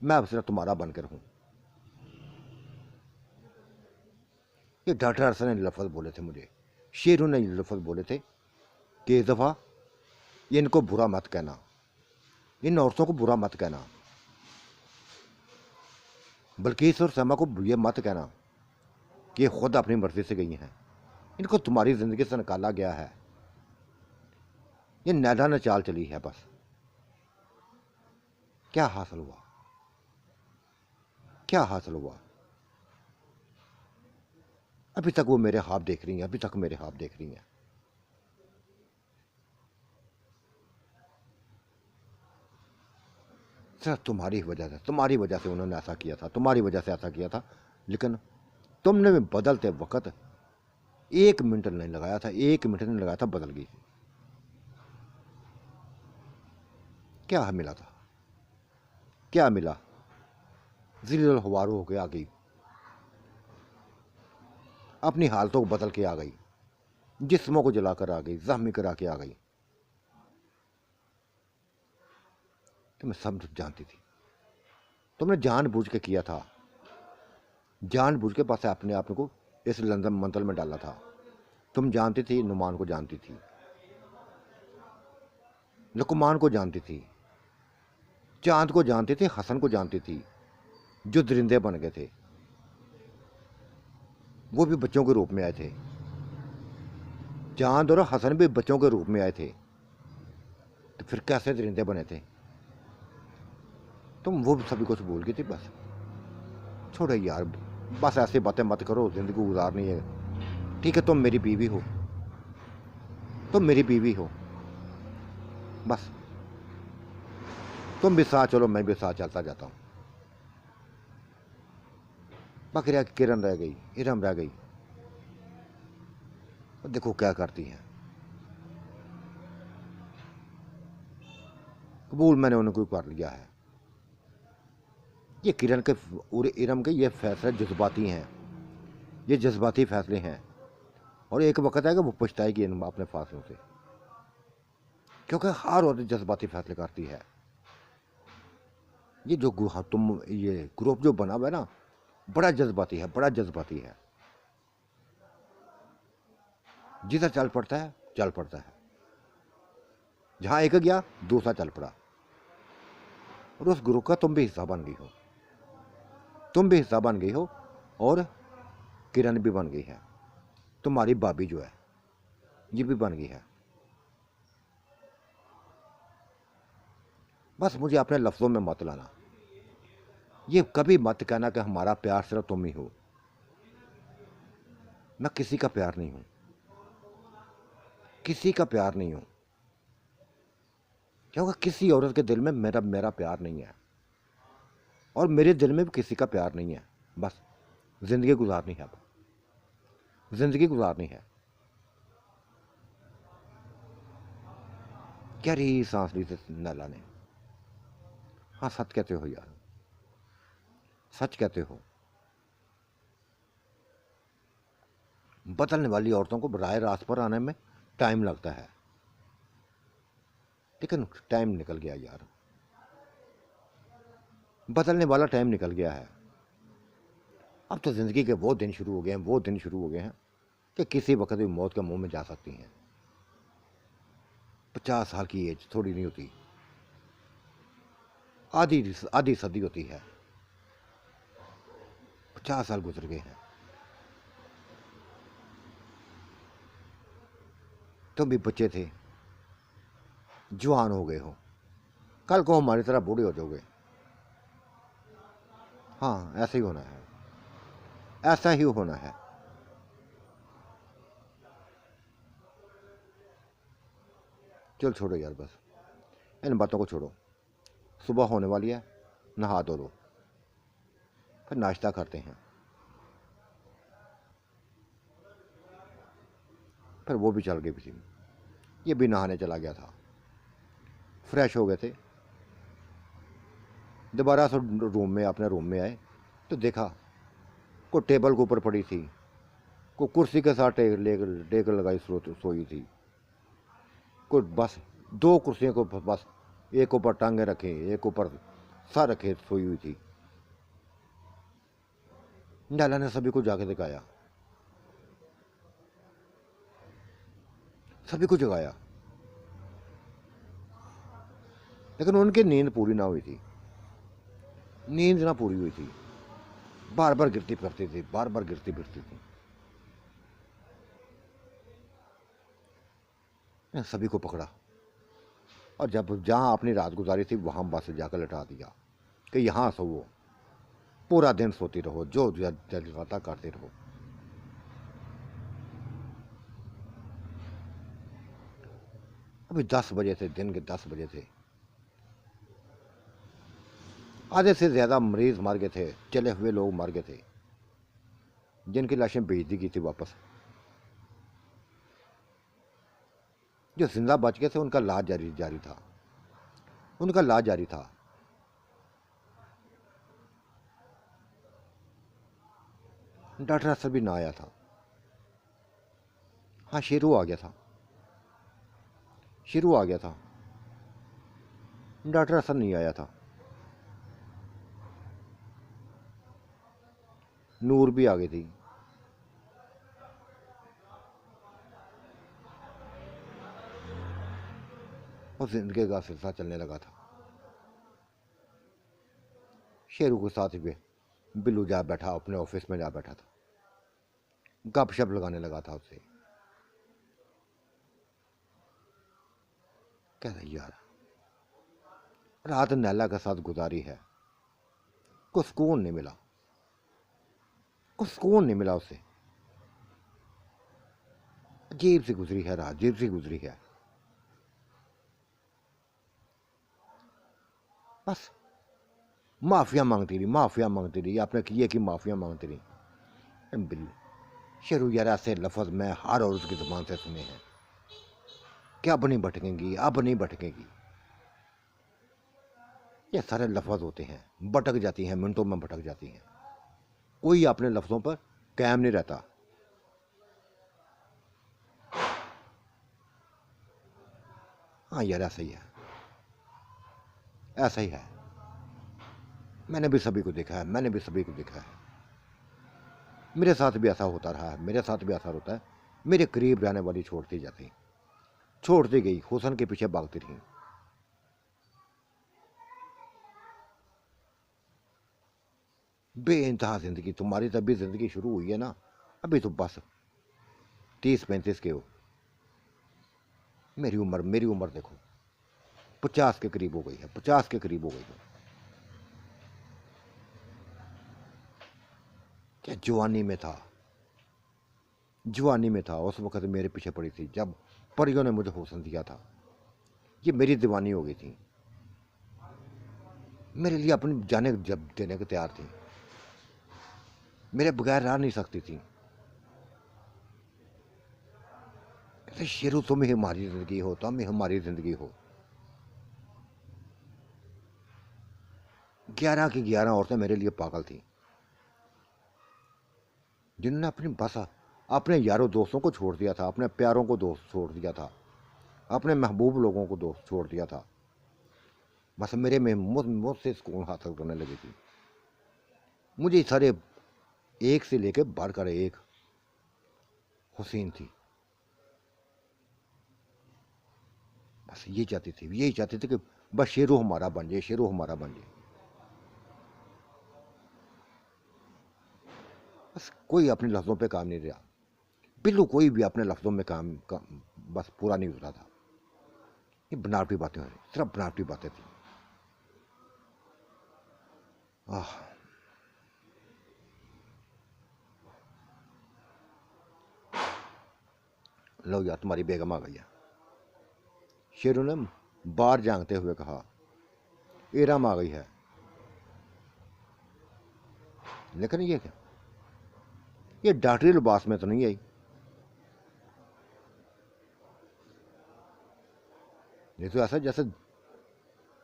मैं अब सिर्फ तुम्हारा बनकर हूं। ये डॉक्टर अरसद ने लफ्ज़ बोले थे मुझे, शेरों ने लफ्ज़ बोले थे कि इस दफ़ा इनको बुरा मत कहना, इन औरतों को बुरा मत कहना, बल्कि और श्यामा को ये मत कहना कि ये खुद अपनी मर्जी से गई हैं, इनको तुम्हारी ज़िंदगी से निकाला गया है। ये नैदा ने चाल चली है बस। क्या हासिल हुआ? क्या हासिल हुआ? अभी तक वो मेरे ख्वाब देख रही हैं, अभी तक मेरे ख्वाब देख रही हैं। सिर्फ तुम्हारी वजह से उन्होंने ऐसा किया था, तुम्हारी वजह से ऐसा किया था। लेकिन तुमने भी बदलते वक्त 1 मिनट नहीं लगाया था, 1 मिनट नहीं लगाया था, बदल गई। क्या मिला था? क्या मिला? जिल हवारू होकर आ गई, अपनी हालतों को बदल के आ गई, जिस्मों को जलाकर आ गई, जख्मी करा के आ गई। तुम्हें सब जानती थी, तुमने जानबूझ के किया था, जानबूझ के पास अपने आप को इस लंदन मंतल में डाला था। तुम जानती थी, नुमान को जानती थी, लुकमान को जानती थी, चांद को जानती थी, हसन को जानती थी, जो दरिंदे बन गए थे, वो भी बच्चों के रूप में आए थे। चांद और हसन भी बच्चों के रूप में आए थे, तो फिर कैसे दरिंदे बने थे? तुम वो सभी कुछ भूल गई थी बस। छोड़ो यार, बस ऐसी बातें मत करो, जिंदगी गुजारनी है। ठीक है, तुम मेरी बीवी हो, तुम मेरी बीवी हो, बस तुम भी साथ चलो, मैं भी साथ चलता जाता हूँ। बाकी रह किरण रह गई, इरम रह गई, देखो क्या करती हैं। कबूल मैंने उनको कर लिया है। ये किरण के और इरम के ये फैसले जज्बाती हैं, ये जज्बाती फैसले हैं, और एक वक्त है कि वो पछताएगी इन अपने फैसलों से, क्योंकि हर औरत जज्बाती फैसले करती है। ये जो तुम ये ग्रुप जो बना हुआ है ना, बड़ा जज्बाती है, बड़ा जज्बाती है। जिधर चल पड़ता है, चल पड़ता है। जहां एक गया दूसरा चल पड़ा, और उस ग्रुप का तुम भी हिस्सा बन गई हो, तुम भी हिस्सा बन गई हो, और किरण भी बन गई है, तुम्हारी भाभी जो है ये भी बन गई है। बस मुझे अपने लफ्ज़ों में मत लाना, ये कभी मत कहना कि हमारा प्यार सिर्फ तुम ही हो। मैं किसी का प्यार नहीं हूं, किसी का प्यार नहीं हूं, क्योंकि किसी औरत के दिल में मेरा मेरा प्यार नहीं है, और मेरे दिल में भी किसी का प्यार नहीं है। बस जिंदगी गुजारनी है, अब जिंदगी गुजारनी है। क्या रही सांस ली थी नैला ने। हाँ, सच कहते हो यार, सच कहते हो। बदलने वाली औरतों को राह रास्त पर आने में टाइम लगता है, लेकिन टाइम निकल गया यार, बदलने वाला टाइम निकल गया है। अब तो ज़िंदगी के वो दिन शुरू हो गए हैं, वो दिन शुरू हो गए हैं कि किसी वक्त भी मौत के मुंह में जा सकती हैं। 50 साल की एज थोड़ी नहीं होती, आधी आधी सदी होती है। 50 साल गुजर गए हैं। तुम भी बच्चे थे, जवान हो गए हो, कल को हमारी तरह बूढ़े हो जाओगे। हाँ, ऐसा ही होना है, ऐसा ही होना है। चल छोड़ो यार, बस इन बातों को छोड़ो। सुबह होने वाली है, नहा धो लो, फिर नाश्ता करते हैं। फिर वो भी चल गई थी, ये भी नहाने चला गया था। फ्रेश हो गए थे, दोबारा से रूम में अपने रूम में आए तो देखा कोई टेबल के ऊपर पड़ी थी, कोई कुर्सी के साथ टेक लगाई सोई थी, कोई बस 2 कुर्सियों को बस एक ऊपर टांगे रखे, एक ऊपर सर रखे सोई हुई थी। नैला ने सभी को जाके दिखाया, सभी को जगाया, लेकिन उनकी नींद पूरी ना हुई थी, नींद ना पूरी हुई थी, बार बार गिरती फिरती थी, बार बार गिरती फिरती थी। सभी को पकड़ा, और जब जहाँ अपनी रात गुजारी थी वहाँ बस जाकर लटा दिया कि यहाँ सो, पूरा दिन सोती रहो, जो जलता करते रहो। अभी 10 बजे थे, दिन के 10 बजे थे। आधे से ज़्यादा मरीज मर गए थे, चले हुए लोग मर गए थे, जिनकी लाशें भेज दी गई थी वापस। जो जिंदा बच गए थे उनका इलाज जारी था, उनका इलाज जारी था। डॉक्टर असर भी ना आया था। हाँ, शेरू आ गया था, शेरू आ गया था, डॉक्टर असर नहीं आया था। नूर भी आ गई थी। और जिंदगी का सिलसिला चलने लगा था। शेरू के साथ भी बिल्लू जा बैठा, अपने ऑफिस में जा बैठा था, गपशप लगाने लगा था उससे। कहता यार, रात नैला के साथ गुजारी है, कुछ सुकून नहीं मिला, कुछ सुकून नहीं मिला उससे। अजीब सी गुजरी है रात, अजीब सी गुजरी है। बस माफिया मांगती रही, माफिया मांगती रही, आपने किए कि माफिया मांगती रही। बिल्लू शेरू यार, ऐसे लफ्ज मैं हर औरत की जुबान से सुने हैं कि अब नहीं भटकेंगी, अब नहीं भटकेंगी। ये सारे लफ्ज होते हैं, भटक जाती हैं, मिनटों में भटक जाती हैं। कोई अपने लफ्जों पर कायम नहीं रहता। हाँ यार, ऐसा ही है, ऐसा ही है। मैंने भी सभी को देखा है, मैंने भी सभी को देखा है। मेरे साथ भी ऐसा होता रहा है, मेरे साथ भी ऐसा होता है। मेरे करीब रहने वाली छोड़ती जाती, छोड़ती गई, हुसन के पीछे भागती रही। बेइंतहा जिंदगी तुम्हारी, तब भी जिंदगी शुरू हुई है ना, अभी तो बस 30-35 के हो। मेरी उम्र देखो 50 के करीब हो गई है, 50 के करीब हो गई है। क्या जवानी में था, जवानी में था, उस वक्त मेरे पीछे पड़ी थी जब परियों ने मुझे हुसन दिया था। ये मेरी दीवानी हो गई थी, मेरे लिए अपनी जाने जब देने को तैयार थी, मेरे बगैर रह नहीं सकती थी। कहते शेरू, तुम ही हमारी जिंदगी हो, तुम ही हमारी जिंदगी हो। 11 की 11 औरतें मेरे लिए पागल थी, जिन्होंने अपनी बस अपने यारों दोस्तों को छोड़ दिया था, अपने प्यारों को दोस्त छोड़ दिया था, अपने महबूब लोगों को दोस्त छोड़ दिया था। बस मेरे में मुझसे सुकून हासिल करने लगी थी। मुझे सारे एक से लेकर बढ़कर एक हुसैन थी। बस यही चाहती थी, यही चाहती थी कि बस शेरू हमारा बन जाए, शेरू हमारा बन जाए। बस कोई अपने लफ्ज़ों पे काम नहीं रहा। बिल्लू कोई भी अपने लफ्ज़ों में काम बस पूरा नहीं उतरा था। ये बनावटी बातें हो रही, सिर्फ बनावटी बातें थी। आह, लो यार, तुम्हारी बेगम आ गई है। शेरू ने बाहर झांकते हुए कहा, एरम आ गई है। लेकिन ये क्या, ये डॉक्टरी लिबास में तो नहीं आई। ये तो ऐसा जैसे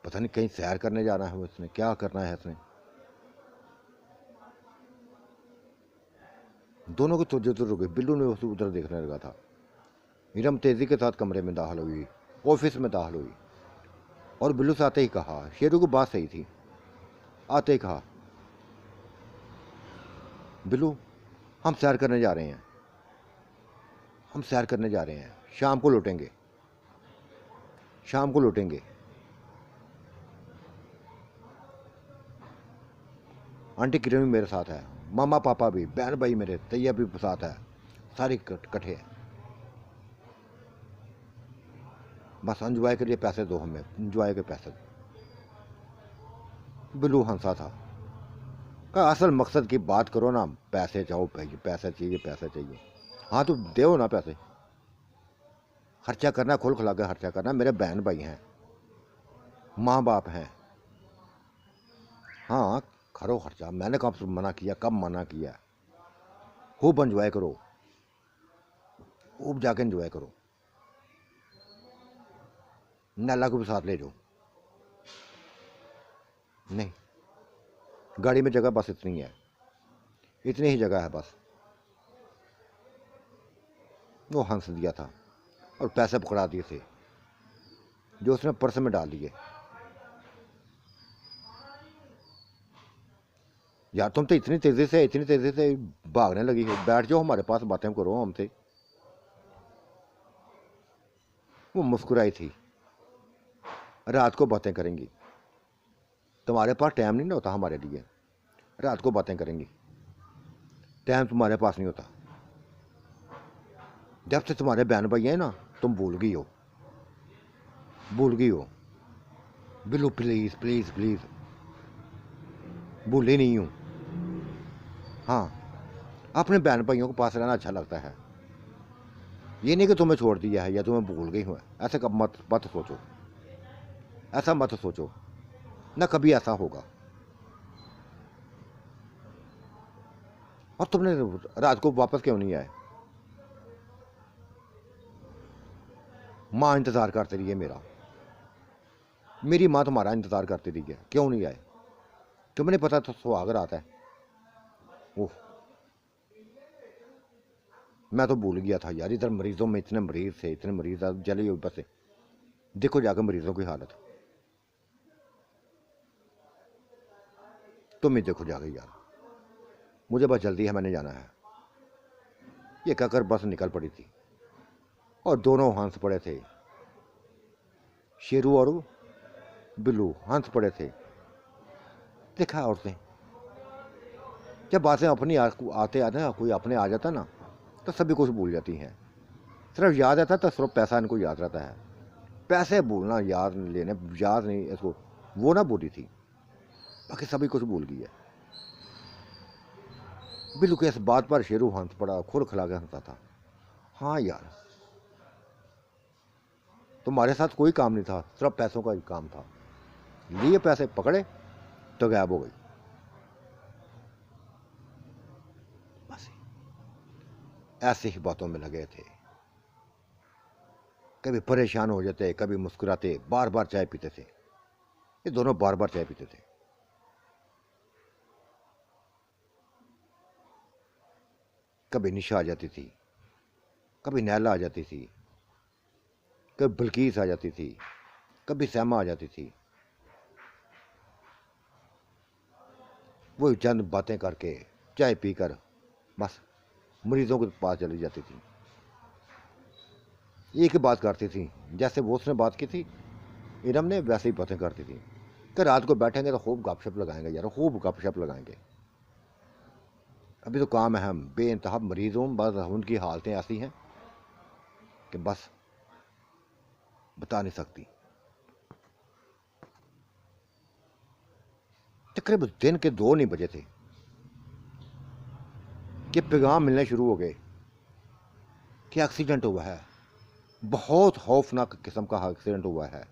पता नहीं कहीं सैर करने जाना है उसने, क्या करना है इसने। दोनों की तवज्जो तो रुक गई। बिल्लू ने उसे उधर देखने लगा था। हीरम तेजी के साथ कमरे में दाखिल हुई, ऑफिस में दाखिल हुई, और बिल्लू से आते ही कहा, शेरू की बात सही थी, आते ही कहा, बिल्लू हम सैर करने जा रहे हैं, हम सैर करने जा रहे हैं, शाम को लौटेंगे, शाम को लौटेंगे। आंटी किरण भी मेरे साथ है, मामा पापा भी, बहन भाई मेरे तैया भी साथ है, सारे इकट्ठे हैं। बस एंजॉय के लिए पैसे दो, हमें एंजॉय के पैसे दो। बिल्लू हंसा था, कहा असल मकसद की बात करो ना, पैसे चाहो, पैसे चाहिए, पैसे चाहिए। हाँ तो दो ना पैसे, खर्चा करना, खुल खुला के खर्चा करना, मेरे बहन भाई हैं, माँ बाप हैं। हाँ करो खर्चा, मैंने कब मना किया, कब मना किया। खूब एंजॉय करो, खूब जाके एंजॉय करो, नैला को भी साथ ले जाओ। नहीं, गाड़ी में जगह बस इतनी है, इतनी ही जगह है बस। वो हंस दिया था और पैसे पकड़ा दिए थे जो उसने पर्स में डाल दिए। यार तुम तो इतनी तेज़ी से भागने लगी हो, बैठ जाओ हमारे पास, बातें करो हमसे। वो मुस्कुराई थी, रात को बातें करेंगी, तुम्हारे पास टाइम नहीं ना होता हमारे लिए, रात को बातें करेंगी, टाइम तुम्हारे पास नहीं होता। जब से तुम्हारे बहन भाई हैं ना, तुम भूल गई हो, भूल गई हो। बिल्लू प्लीज़ प्लीज़ प्लीज़, भूली नहीं हूँ। हाँ, अपने बहन भाइयों के पास रहना अच्छा लगता है, ये नहीं कि तुम्हें छोड़ दिया है या तुम्हें भूल गई हूँ, ऐसे कब मत मत सोचो, ऐसा मत सोचो ना, कभी ऐसा होगा। और तुमने रात को वापस क्यों नहीं आए? माँ इंतज़ार करती रही है मेरा, मेरी माँ तुम्हारा इंतज़ार करती रही है, क्यों नहीं आए? तुम्हें नहीं पता तो सुहाग रात है। ओह, मैं तो भूल गया था यार, इधर मरीजों में इतने मरीज थे, इतने मरीज जले हुए बसे। देखो जाकर मरीजों की हालत, तुम ही देखो जाकर यार, मुझे बस जल्दी है, मैंने जाना है। ये कहकर बस निकल पड़ी थी और दोनों हंस पड़े थे, शेरू और बिल्लू हंस पड़े थे। देखा औरतें, जब बातें अपनी आते आते ना, कोई अपने आ जाता ना, तो सभी कुछ भूल जाती हैं। सिर्फ याद आता तो सिर्फ पैसा इनको याद रहता है, पैसे भूलना, याद लेने, याद नहीं इसको, वो ना भूली थी, बाकी सभी कुछ भूल गई है। बिल्लू के इस बात पर शेरू हंस पड़ा, खुल खिला के हंसता था। हाँ यार, तुम्हारे साथ कोई काम नहीं था, सिर्फ पैसों का ही काम था, लिए पैसे पकड़े तो गायब हो गई। बस ऐसे ही बातों में लगे थे, कभी परेशान हो जाते, कभी मुस्कुराते, बार बार चाय पीते थे, ये दोनों बार बार चाय पीते थे। कभी निशा आ जाती थी, कभी नैला आ जाती थी, कभी बल्कीस आ जाती थी, कभी सैमा आ जाती थी। वो चंद बातें करके, चाय पीकर बस मरीजों के पास चली जाती थी। एक ही बात करती थी, जैसे वो उसने बात की थी इरम ने, वैसे ही बातें करती थी कि रात को बैठेंगे तो खूब गपशप लगाएंगे यार, खूब गपशप लगाएंगे। अभी तो काम है, हम बेइंतहा मरीजों, बस उनकी हालतें ऐसी हैं कि बस बता नहीं सकती। तकरीबन दिन के 2 नहीं बजे थे कि पैगाम मिलने शुरू हो गए कि एक्सीडेंट हुआ है, बहुत खौफनाक किस्म का एक्सीडेंट हुआ है।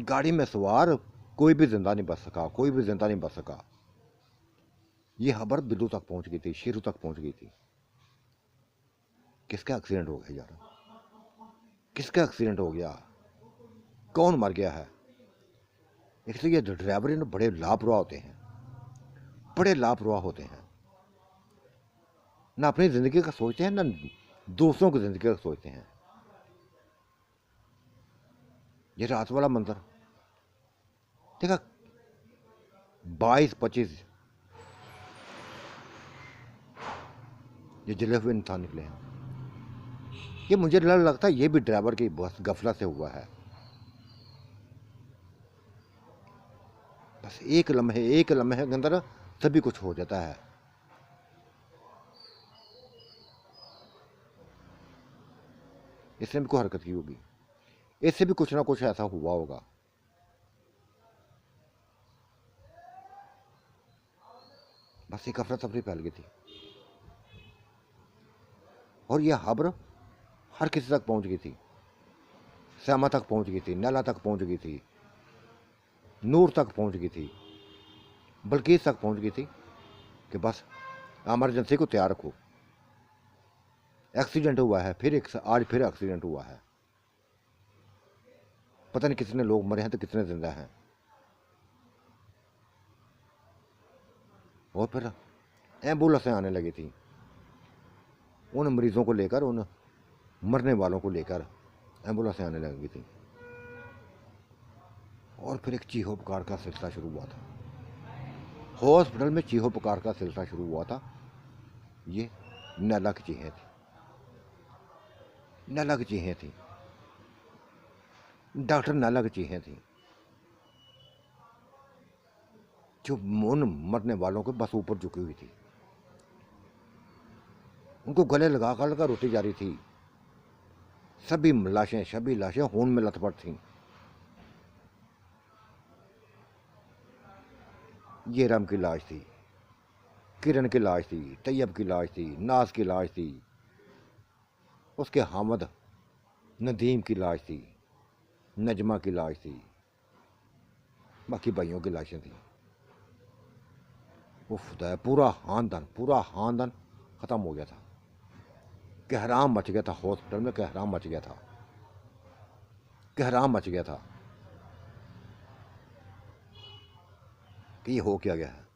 गाड़ी में सवार कोई भी जिंदा नहीं बच सका, कोई भी जिंदा नहीं बच सका। ये खबर बिल्लू तक पहुंच गई थी, शेरू तक पहुंच गई थी। किसका एक्सीडेंट हो गया यार, किसका एक्सीडेंट हो गया, कौन मर गया है? इसलिए ये ड्राइवर ना बड़े लापरवाह होते हैं, बड़े लापरवाह होते हैं, ना अपनी ज़िंदगी का सोचते हैं, ना दूसरों की ज़िंदगी का सोचते हैं। ये रात वाला मंजर देखा, 22-25 ये जले हुए इंसान निकले हैं। ये मुझे लगता है ये भी ड्राइवर की बस गफलत से हुआ है। बस एक लम्हे के अंदर सभी कुछ हो जाता है। इसने भी कोई हरकत की होगी, इससे भी कुछ ना कुछ ऐसा हुआ होगा। बस एक अफरा तफरी फैल गई थी और यह खबर हर किसी तक पहुंच गई थी। श्यामा तक पहुंच गई थी, नैला तक पहुंच गई थी, नूर तक पहुंच गई थी, बल्कीस तक पहुंच गई थी कि बस एमरजेंसी को तैयार रखो, एक्सीडेंट हुआ है, आज फिर एक्सीडेंट हुआ है। पता नहीं कितने लोग मरे हैं तो कितने जिंदा हैं। और फिर एम्बुलेंसें आने लगी थी उन मरीजों को लेकर, उन मरने वालों को लेकर एम्बुलेंसें आने लगी थी। और फिर एक चीहो पुकार का सिलसिला शुरू हुआ था। हॉस्पिटल में चीहो पुकार का सिलसिला शुरू हुआ था। ये नैला की चीखें थी, नैला की चीखें थी, डॉक्टर नैला की चीखें थी, जो उन मरने वालों के बस ऊपर झुकी हुई थी, उनको गले लगा कर रोटी जा रही थी। सभी लाशें खून में लथपथ थीं। ये रम की लाश थी, किरण की लाश थी, तैयब की लाश थी, नाज की लाश थी, उसके हामद नदीम की लाश थी, नजमा की लाश थी, बाकी भाइयों की लाशें थी। वो खुदा, पूरा खानदान ख़त्म हो गया था। कहराम मच गया था हॉस्पिटल में, कहराम मच गया था, कहराम मच गया था कि ये हो क्या गया है,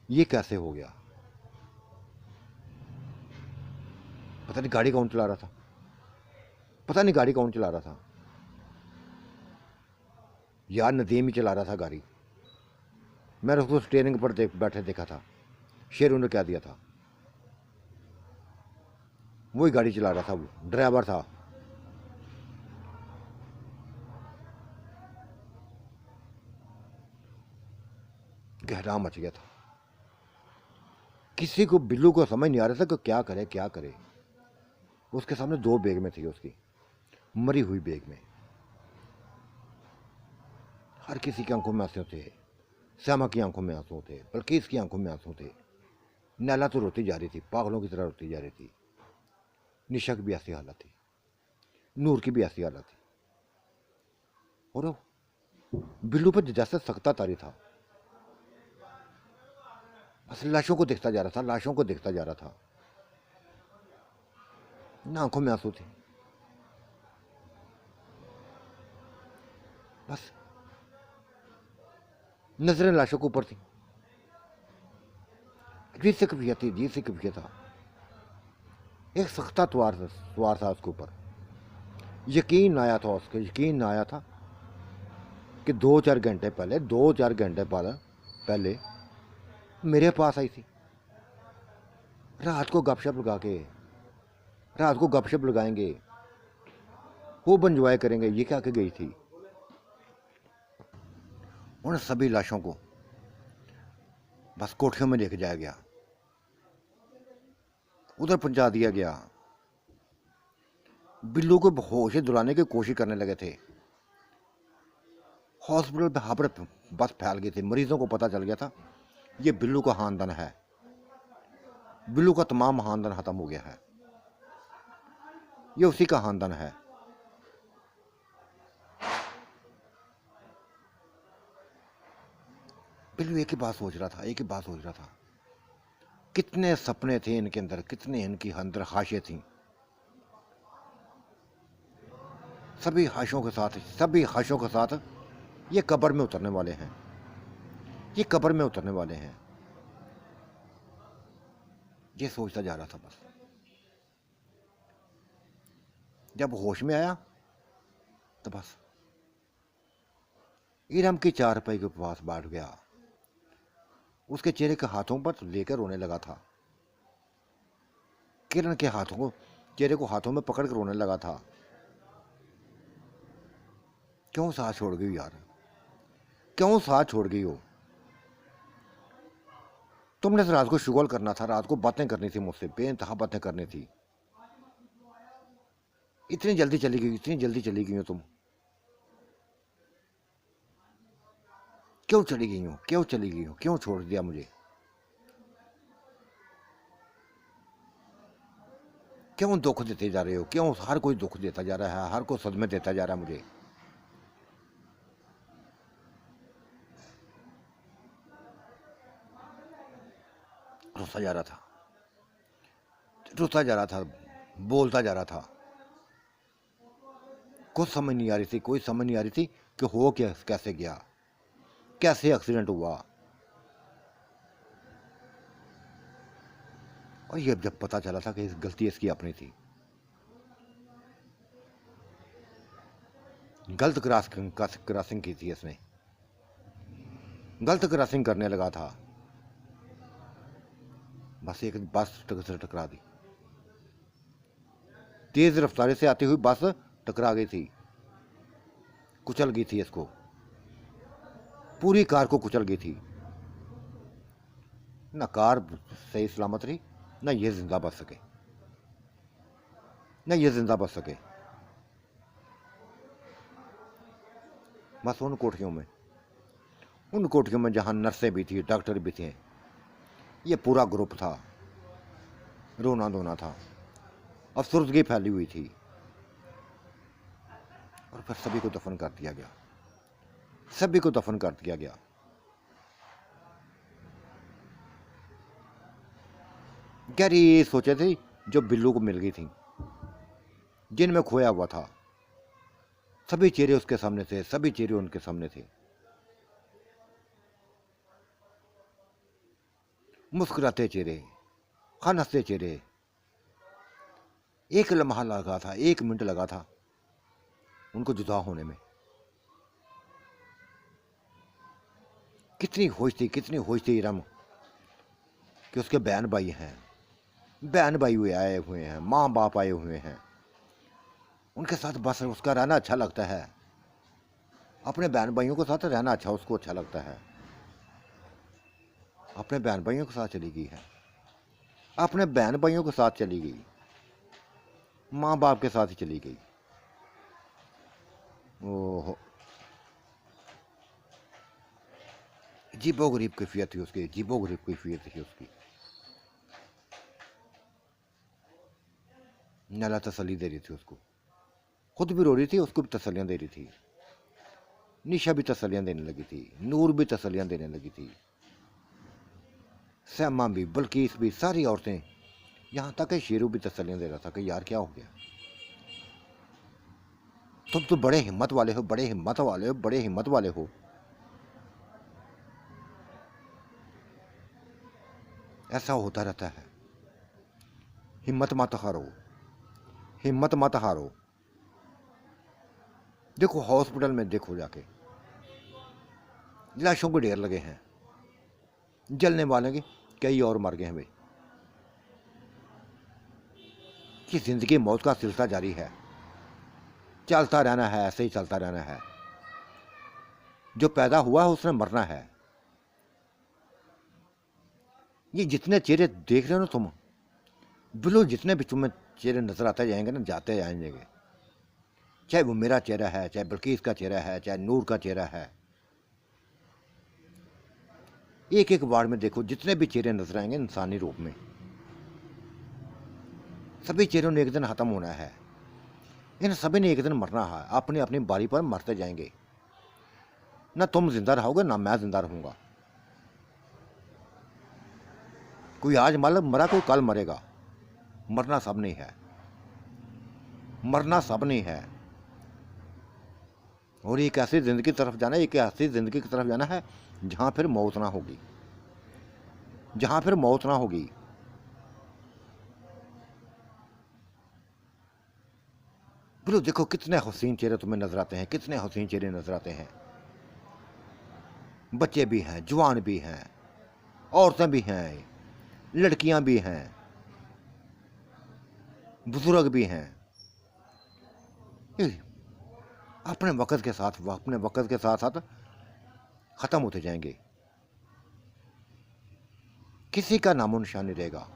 ये कैसे हो गया। पता नहीं गाड़ी कौन चला रहा था, पता नहीं गाड़ी कौन चला रहा था। यार नदीम ही चला रहा था गाड़ी। मैंने उसको स्टीयरिंग पर बैठे देखा था। शेरू ने क्या दिया था, वही गाड़ी चला रहा था, वो ड्राइवर था। गहरा मच गया था। किसी को, बिल्लू को समझ नहीं आ रहा था कि क्या करे क्या करे। उसके सामने 2 बैग में थी, उसकी मरी हुई बैग में। हर किसी की आंखों में आंसू थे। श्यामा की आंखों में आंसू थे, बल्कीस की आंखों में आंसू थे। नैला तो रोती जा रही थी, पागलों की तरह रोती जा रही थी। निशा की भी ऐसी हालत थी, नूर की भी ऐसी हालत थी। और बिल्लू पर जैसे सख्ता तारी था, बस लाशों को देखता जा रहा था, लाशों को देखता जा रहा था। ना आंखों में आंसू थे, बस नजरें लाशों के ऊपर थी। अजीब सी कैफियत थी, अजीब सी कैफियत था। एक सख्ता सवार था उसके ऊपर। यकीन आया था उसके, यकीन आया था कि 2-4 घंटे पहले मेरे पास आई थी। रात को गपशप लगाएंगे, खूब एंजॉय करेंगे, ये क्या के गई थी। उन सभी लाशों को बस कोठियों में लेके जाया गया, उधर पहुंचा दिया गया। बिल्लू को होश दिलाने की कोशिश करने लगे थे। हॉस्पिटल पे खबर बस फैल गई थी, मरीजों को पता चल गया था ये बिल्लू का खानदान है, बिल्लू का तमाम खानदान खत्म हो गया है, ये उसी का खानदान है। बिल्लू एक ही बात सोच रहा था, कितने सपने थे इनके अंदर, कितने इनकी अंदर ख्वाहिशें थी। सभी ख्वाहिशों के साथ ये कब्र में उतरने वाले हैं, ये सोचता जा रहा था। बस जब होश में आया तो बस इरम की चारपाई के पास बैठ गया, उसके चेहरे के हाथों पर लेकर रोने लगा था। किरण के चेहरे को हाथों में पकड़ कर रोने लगा था। क्यों साथ छोड़ गई यार, क्यों साथ छोड़ गई हो? तुमने तो रात को शुगल करना था, रात को बातें करनी थी मुझसे, बेइंतहा बातें करनी थी। इतनी जल्दी चली गई, इतनी जल्दी चली गई हो तुम, क्यों चली गई हो, क्यों चली गई हो, क्यों छोड़ दिया मुझे, क्यों दुख देते जा रहे हो, क्यों हर कोई दुख देता जा रहा है, हर कोई सदमे देता जा रहा है मुझे। रुसा जा रहा था, रुसा जा रहा था, बोलता जा रहा था, कुछ समझ नहीं आ रही थी, कोई समझ नहीं आ रही थी कि हो क्या, कैसे गया, कैसे एक्सीडेंट हुआ। और ये जब पता चला था कि इस गलती इसकी अपनी थी, गलत क्रॉसिंग की थी इसने, गलत क्रॉसिंग करने लगा था, बस एक बस से टकरा दी, तेज रफ्तारी से आती हुई बस टकरा गई थी, कुचल गई थी इसको, पूरी कार को कुचल गई थी। ना कार सही सलामत रही, ना ये जिंदा बच सके, ना ये जिंदा बच सके। बस उन कोठियों में जहां नर्सें भी थी, डॉक्टर भी थे, ये पूरा ग्रुप था, रोना धोना था, अफसरदगी फैली हुई थी। और फिर सभी को दफन कर दिया गया, सभी को दफन कर दिया गया। गहरी सोचे थे जो बिल्लू को मिल गई थी, जिनमें खोया हुआ था, सभी चेहरे उसके सामने थे, सभी चेहरे उनके सामने थे, मुस्कुराते चेहरे, हंसते चेहरे। एक लम्हा लगा था, एक मिनट लगा था उनको जुदा होने में। कितनी होश थी रम कि उसके बहन भाई हैं, बहन भाई हुए आए हुए हैं, माँ बाप आए हुए हैं, उनके साथ बस उसका रहना अच्छा लगता है, अपने बहन भाइयों के साथ रहना उसको अच्छा लगता है। अपने बहन भाइयों के साथ चली गई है, अपने बहन भाइयों के साथ चली गई, माँ बाप के साथ ही चली गई। ओहो, अजीबो गरीब कैफियत थी उसकी, अजीबो गरीब कैफियत थी उसकी। नैला तसल्ली दे रही थी उसको, खुद भी रो रही थी, उसको भी तसल्लियां दे रही थी। निशा भी तसल्लियां देने लगी थी, नूर भी तसल्लियां देने लगी थी, सैमा भी, बल्कीस भी, सारी औरतें, यहां तक कि शेरू भी तसल्लियां दे रहा था कि यार क्या हो गया, तुम तो बड़े हिम्मत वाले हो, बड़े हिम्मत वाले हो, बड़े हिम्मत वाले हो। ऐसा होता रहता है, हिम्मत मत हारो, हिम्मत मत हारो। देखो हॉस्पिटल में देखो जाके, लाशों के ढेर लगे हैं, जलने वाले के कई और मर गए हैं भाई। कि जिंदगी मौत का सिलसिला जारी है, चलता रहना है, ऐसे ही चलता रहना है। जो पैदा हुआ है उसने मरना है। ये जितने चेहरे देख रहे हो ना तुम, बिल्कुल जितने भी तुम्हें चेहरे नजर आते जाएंगे ना, जाते जाएंगे, चाहे वो मेरा चेहरा है, चाहे बल्कीस का चेहरा है, चाहे नूर का चेहरा है, एक एक वार्ड में देखो जितने भी चेहरे नजर आएंगे इंसानी रूप में, सभी चेहरों ने एक दिन खत्म होना है, इन सभी ने एक दिन मरना है, अपनी अपनी बारी पर मरते जाएंगे। ना तुम जिंदा रहोगे ना मैं जिंदा रहूंगा। कोई आज मरा, कोई कल मरेगा, मरना सब नहीं है, मरना सब नहीं है। और एक ऐसी जिंदगी की तरफ जाना, एक ऐसी जिंदगी की तरफ जाना है जहां फिर मौत ना होगी, जहां फिर मौत ना होगी। बोलो देखो कितने हसीन चेहरे तुम्हें नजर आते हैं, कितने हसीन चेहरे नजर आते हैं। बच्चे भी हैं, जवान भी हैं, औरतें भी हैं, लड़कियां भी हैं, बुजुर्ग भी हैं। अपने वक्त के साथ, अपने वक्त के साथ साथ खत्म होते जाएंगे, किसी का नामो निशान नहीं रहेगा।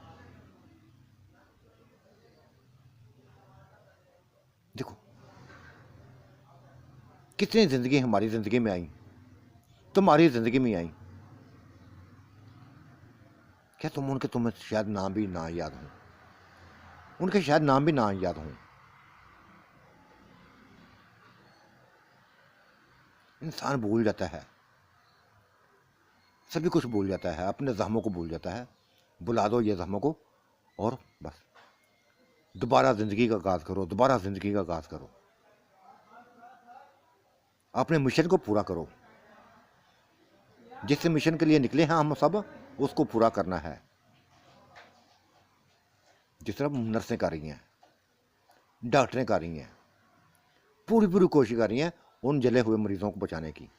कितनी ज़िंदगी हमारी ज़िंदगी में आई, तुम्हारी ज़िंदगी में आई, क्या तुम्हें शायद नाम भी ना याद हो, उनके शायद नाम भी ना याद हो। इंसान भूल जाता है, सभी कुछ भूल जाता है, अपने जख्मों को भूल जाता है। बुला दो ये जख्मों को और बस दोबारा ज़िंदगी का आगाज़ करो, दोबारा ज़िंदगी का आगाज़ करो, अपने मिशन को पूरा करो। जिस मिशन के लिए निकले हैं हम सब, उसको पूरा करना है। जिस तरह नर्सें कर रही हैं, डॉक्टरें कर रही हैं, पूरी पूरी कोशिश कर रही हैं उन जले हुए मरीजों को बचाने की।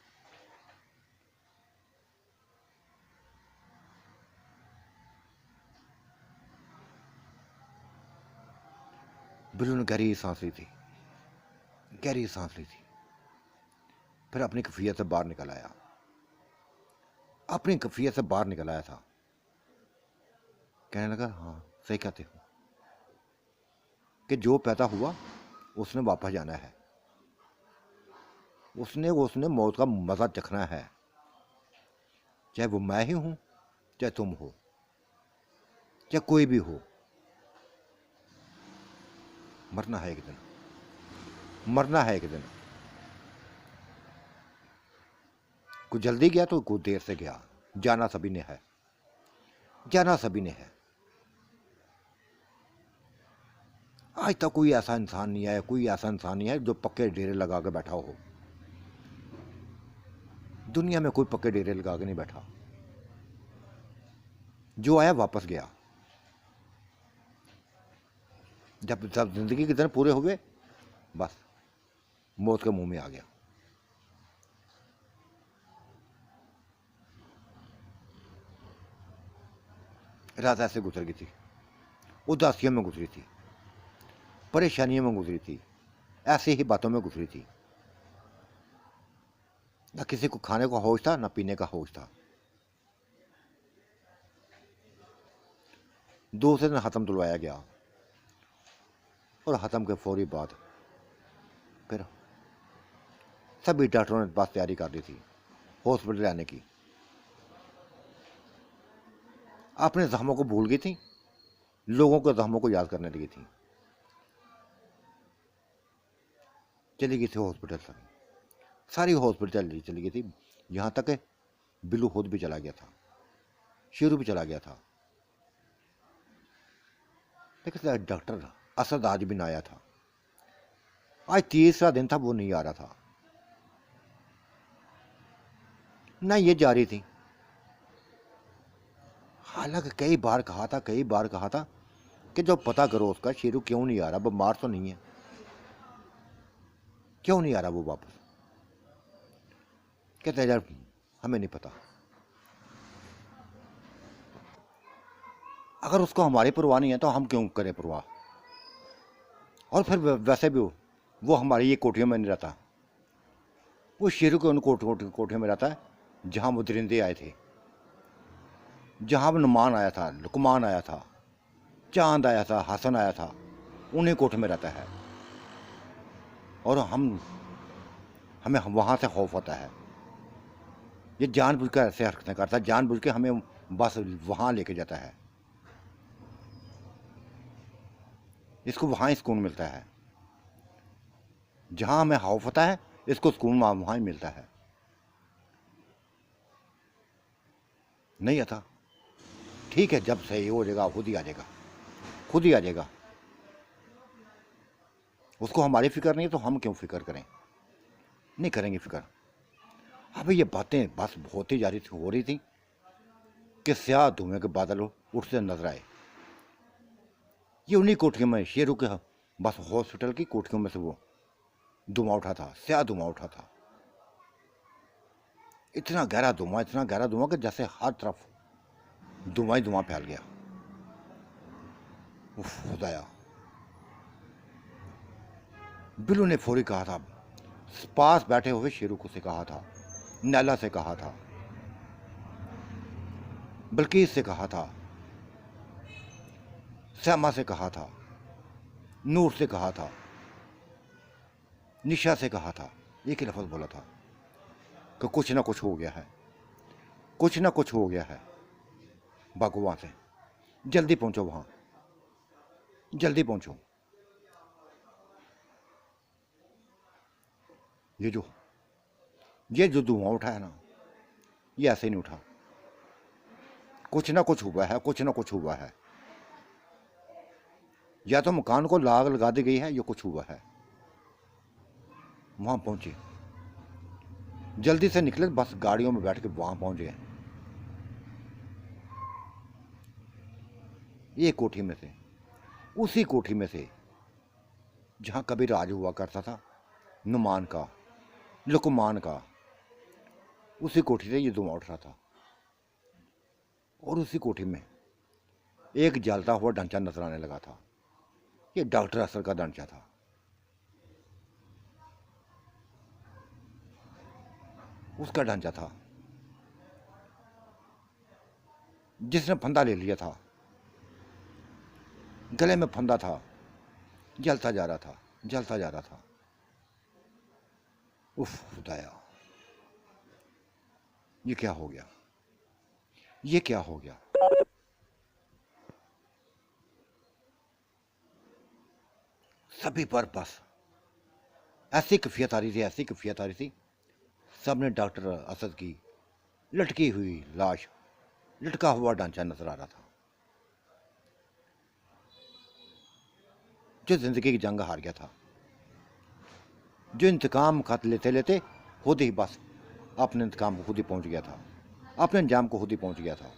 बिल्लू ने गहरी सांस ली थी, गहरी सांस ली थी, फिर अपनी कफियत से बाहर निकल आया, अपनी कफियत से बाहर निकल आया था। कहने लगा, हाँ सही कहते हो कि जो पैदा हुआ उसने वापस जाना है, उसने मौत का मज़ा चखना है, चाहे वो मैं ही हूँ, चाहे तुम हो, चाहे कोई भी हो। मरना है एक दिन, मरना है एक दिन। कुछ जल्दी गया तो कुछ देर से गया, जाना सभी ने है, जाना सभी ने है। आज तक कोई ऐसा इंसान नहीं है, कोई ऐसा इंसान नहीं है जो पक्के डेरे लगा के बैठा हो। दुनिया में कोई पक्के डेरे लगा के नहीं बैठा, जो आया वापस गया। जब जिंदगी के दिन पूरे हुए, बस मौत के मुंह में आ गया। रात ऐसे गुजर गई थी, उदासियों में गुजरी थी, परेशानियों में गुजरी थी, ऐसे ही बातों में गुजरी थी। ना किसी को खाने का होश था, ना पीने का होश था। दूसरे दिन हतम दिलवाया गया और हतम के फौरी बाद फिर सभी डॉक्टरों ने पास तैयारी कर दी थी हॉस्पिटल आने की। अपने जख्मों को भूल गई थी, लोगों के जख्मों को याद करने लगी थी। चली गई थी हॉस्पिटल से, सारी हॉस्पिटल चली गई थी, यहाँ तक कि बिल्लू खुद भी चला गया था, शेरू भी चला गया था। लेकिन डॉक्टर असद आज भी ना आया था। आज तीसरा दिन था, वो नहीं आ रहा था, ना ये जा रही थी। हालांकि कई बार कहा था कि जो पता करो उसका, शेरू क्यों नहीं आ रहा, बीमार तो नहीं है, क्यों नहीं आ रहा वो वापस। कहते हैं यार हमें नहीं पता। अगर उसको हमारी परवाह नहीं है तो हम क्यों करें परवाह। और फिर वैसे भी वो हमारी ये कोठियों में नहीं रहता, वो शेरू के उन कोठियों में रहता है जहाँ वो दरिंदे आए थे, जहाँ नुमान आया था, लुकमान आया था, चांद आया था, हसन आया था, उन्हीं कोठे में रहता है। और हमें वहाँ से खौफ होता है। ये जानबूझ कर ऐसे हरकतें करता है, जानबूझ के हमें बस वहाँ लेके जाता है, इसको वहाँ ही सुकून मिलता है। जहाँ हमें खौफ होता है, इसको सुकून वहाँ ही मिलता है। नहीं आता, ठीक है, जब सही हो जाएगा खुद ही आ जाएगा, खुद ही आ जाएगा। उसको हमारी फिक्र नहीं है तो हम क्यों फिक्र करें, नहीं करेंगे फिक्र। अब ये बातें बस होती जा रही थी, हो रही थी कि स्याह धुएं के बादल उठते नजर आए। ये उन्हीं कोठियों में, शेरू के बस हॉस्पिटल की कोठियों में से वो धुआं उठा था, स्याह धुआं उठा था। इतना गहरा धुआं कि जैसे हर तरफ धुआं ही धुआं फैल गया। उफ खुदाया। बिल्लू ने फौरी कहा था, पास बैठे हुए शेरू को से कहा था, नैला से कहा था, बल्कीस से कहा था, श्यामा से कहा था, नूर से कहा था, निशा से कहा था, एक ही लफ्ज़ बोला था कि कुछ ना कुछ हो गया है, कुछ ना कुछ हो गया है। भागो वहाँ से, जल्दी पहुँचो वहाँ, जल्दी पहुँचो। ये जो धुआं उठा है ना, ये ऐसे नहीं उठा, कुछ ना कुछ हुआ है, कुछ ना कुछ हुआ है। या तो मकान को लाग लगा दी गई है, या कुछ हुआ है। वहाँ पहुँचे, जल्दी से निकले, बस गाड़ियों में बैठ के वहाँ पहुँच गए। ये कोठी में से, उसी कोठी में से जहाँ कभी राज हुआ करता था, नुमान का, लुकमान का, उसी कोठी से ये धुआं उठ रहा था। और उसी कोठी में एक जलता हुआ ढांचा नजर आने लगा था। ये डॉक्टर असर का ढांचा था। उसका ढांचा था जिसने फंदा ले लिया था, गले में फंदा था, जलता जा रहा था, जलता जा रहा था। उफ खुदाया, ये क्या हो गया, ये क्या हो गया। सभी पर बस ऐसी कैफियत आ रही थी, ऐसी कैफियत आ रही थी। सबने डॉक्टर असद की लटकी हुई लाश, लटका हुआ ढांचा नजर आ रहा था, जो जिंदगी की जंग हार गया था, जो इंतकाम खत लेते लेते खुद ही बस अपने इंतकाम को खुद ही पहुंच गया था, अपने अंजाम को खुद ही पहुंच गया था।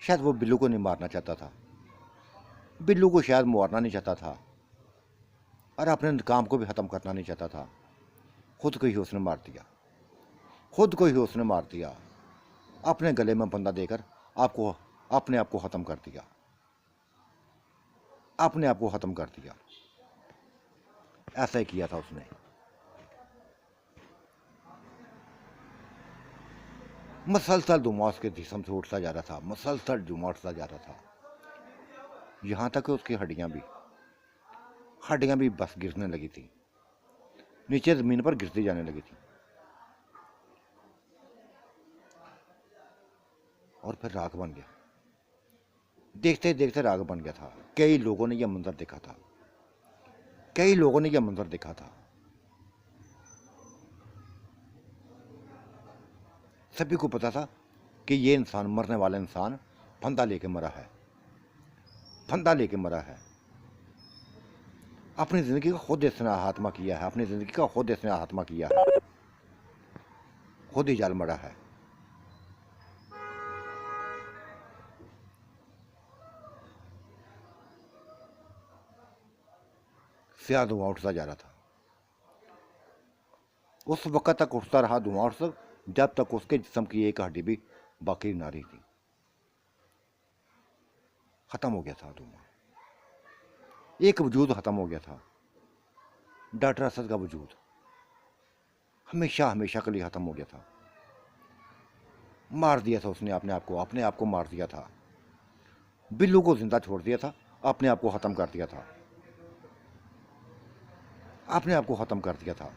शायद वो बिल्लू को नहीं मारना चाहता था, बिल्लू को शायद मारना नहीं चाहता था, और अपने इंतकाम को भी ख़त्म करना नहीं चाहता था। खुद को ही उसने मार दिया, खुद को ही उसने मार दिया। अपने गले में फंदा देकर आपको, अपने आप को ख़त्म कर दिया, अपने आप को ख़त्म कर दिया। ऐसा ही किया था उसने। मसलसल धुआं उसके जिस्म से उठता जा रहा था, मसलसल धुआं उठता जा रहा था। यहाँ तक कि उसकी हड्डियाँ भी बस गिरने लगी थी, नीचे ज़मीन पर गिरती जाने लगी थी। और फिर राख बन गया, देखते देखते राग बन गया था। कई लोगों ने यह मंजर देखा था, कई लोगों ने यह मंजर देखा था। सभी को पता था कि ये इंसान, मरने वाला इंसान, फंदा लेके मरा है, फंदा लेके मरा है। अपनी जिंदगी का खुद इसने हाथमा किया है, अपनी जिंदगी का खुद इसने हाथमा किया है, खुद ही जाल मरा है। स्याह धुआं उठता जा रहा था। उस वक्त तक उठता रहा धुआं जब तक उसके जिस्म की एक हड्डी भी बाकी ना रही थी। खत्म हो गया था धुआं, एक वजूद खत्म हो गया था। डॉक्टर असद का वजूद हमेशा हमेशा के लिए खत्म हो गया था। मार दिया था उसने अपने आप को मार दिया था। बिल्लू को जिंदा छोड़ दिया था, अपने आप को खत्म कर दिया था, अपने आप को खत्म कर दिया था।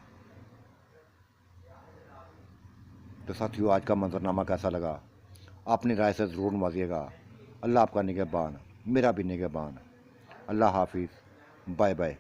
तो साथियों, आज का मंजरनामा कैसा लगा, अपनी राय से ज़रूर नवाजिएगा। अल्लाह आपका निगहबान, मेरा भी निगहबान। अल्लाह हाफिज़, बाय बाय।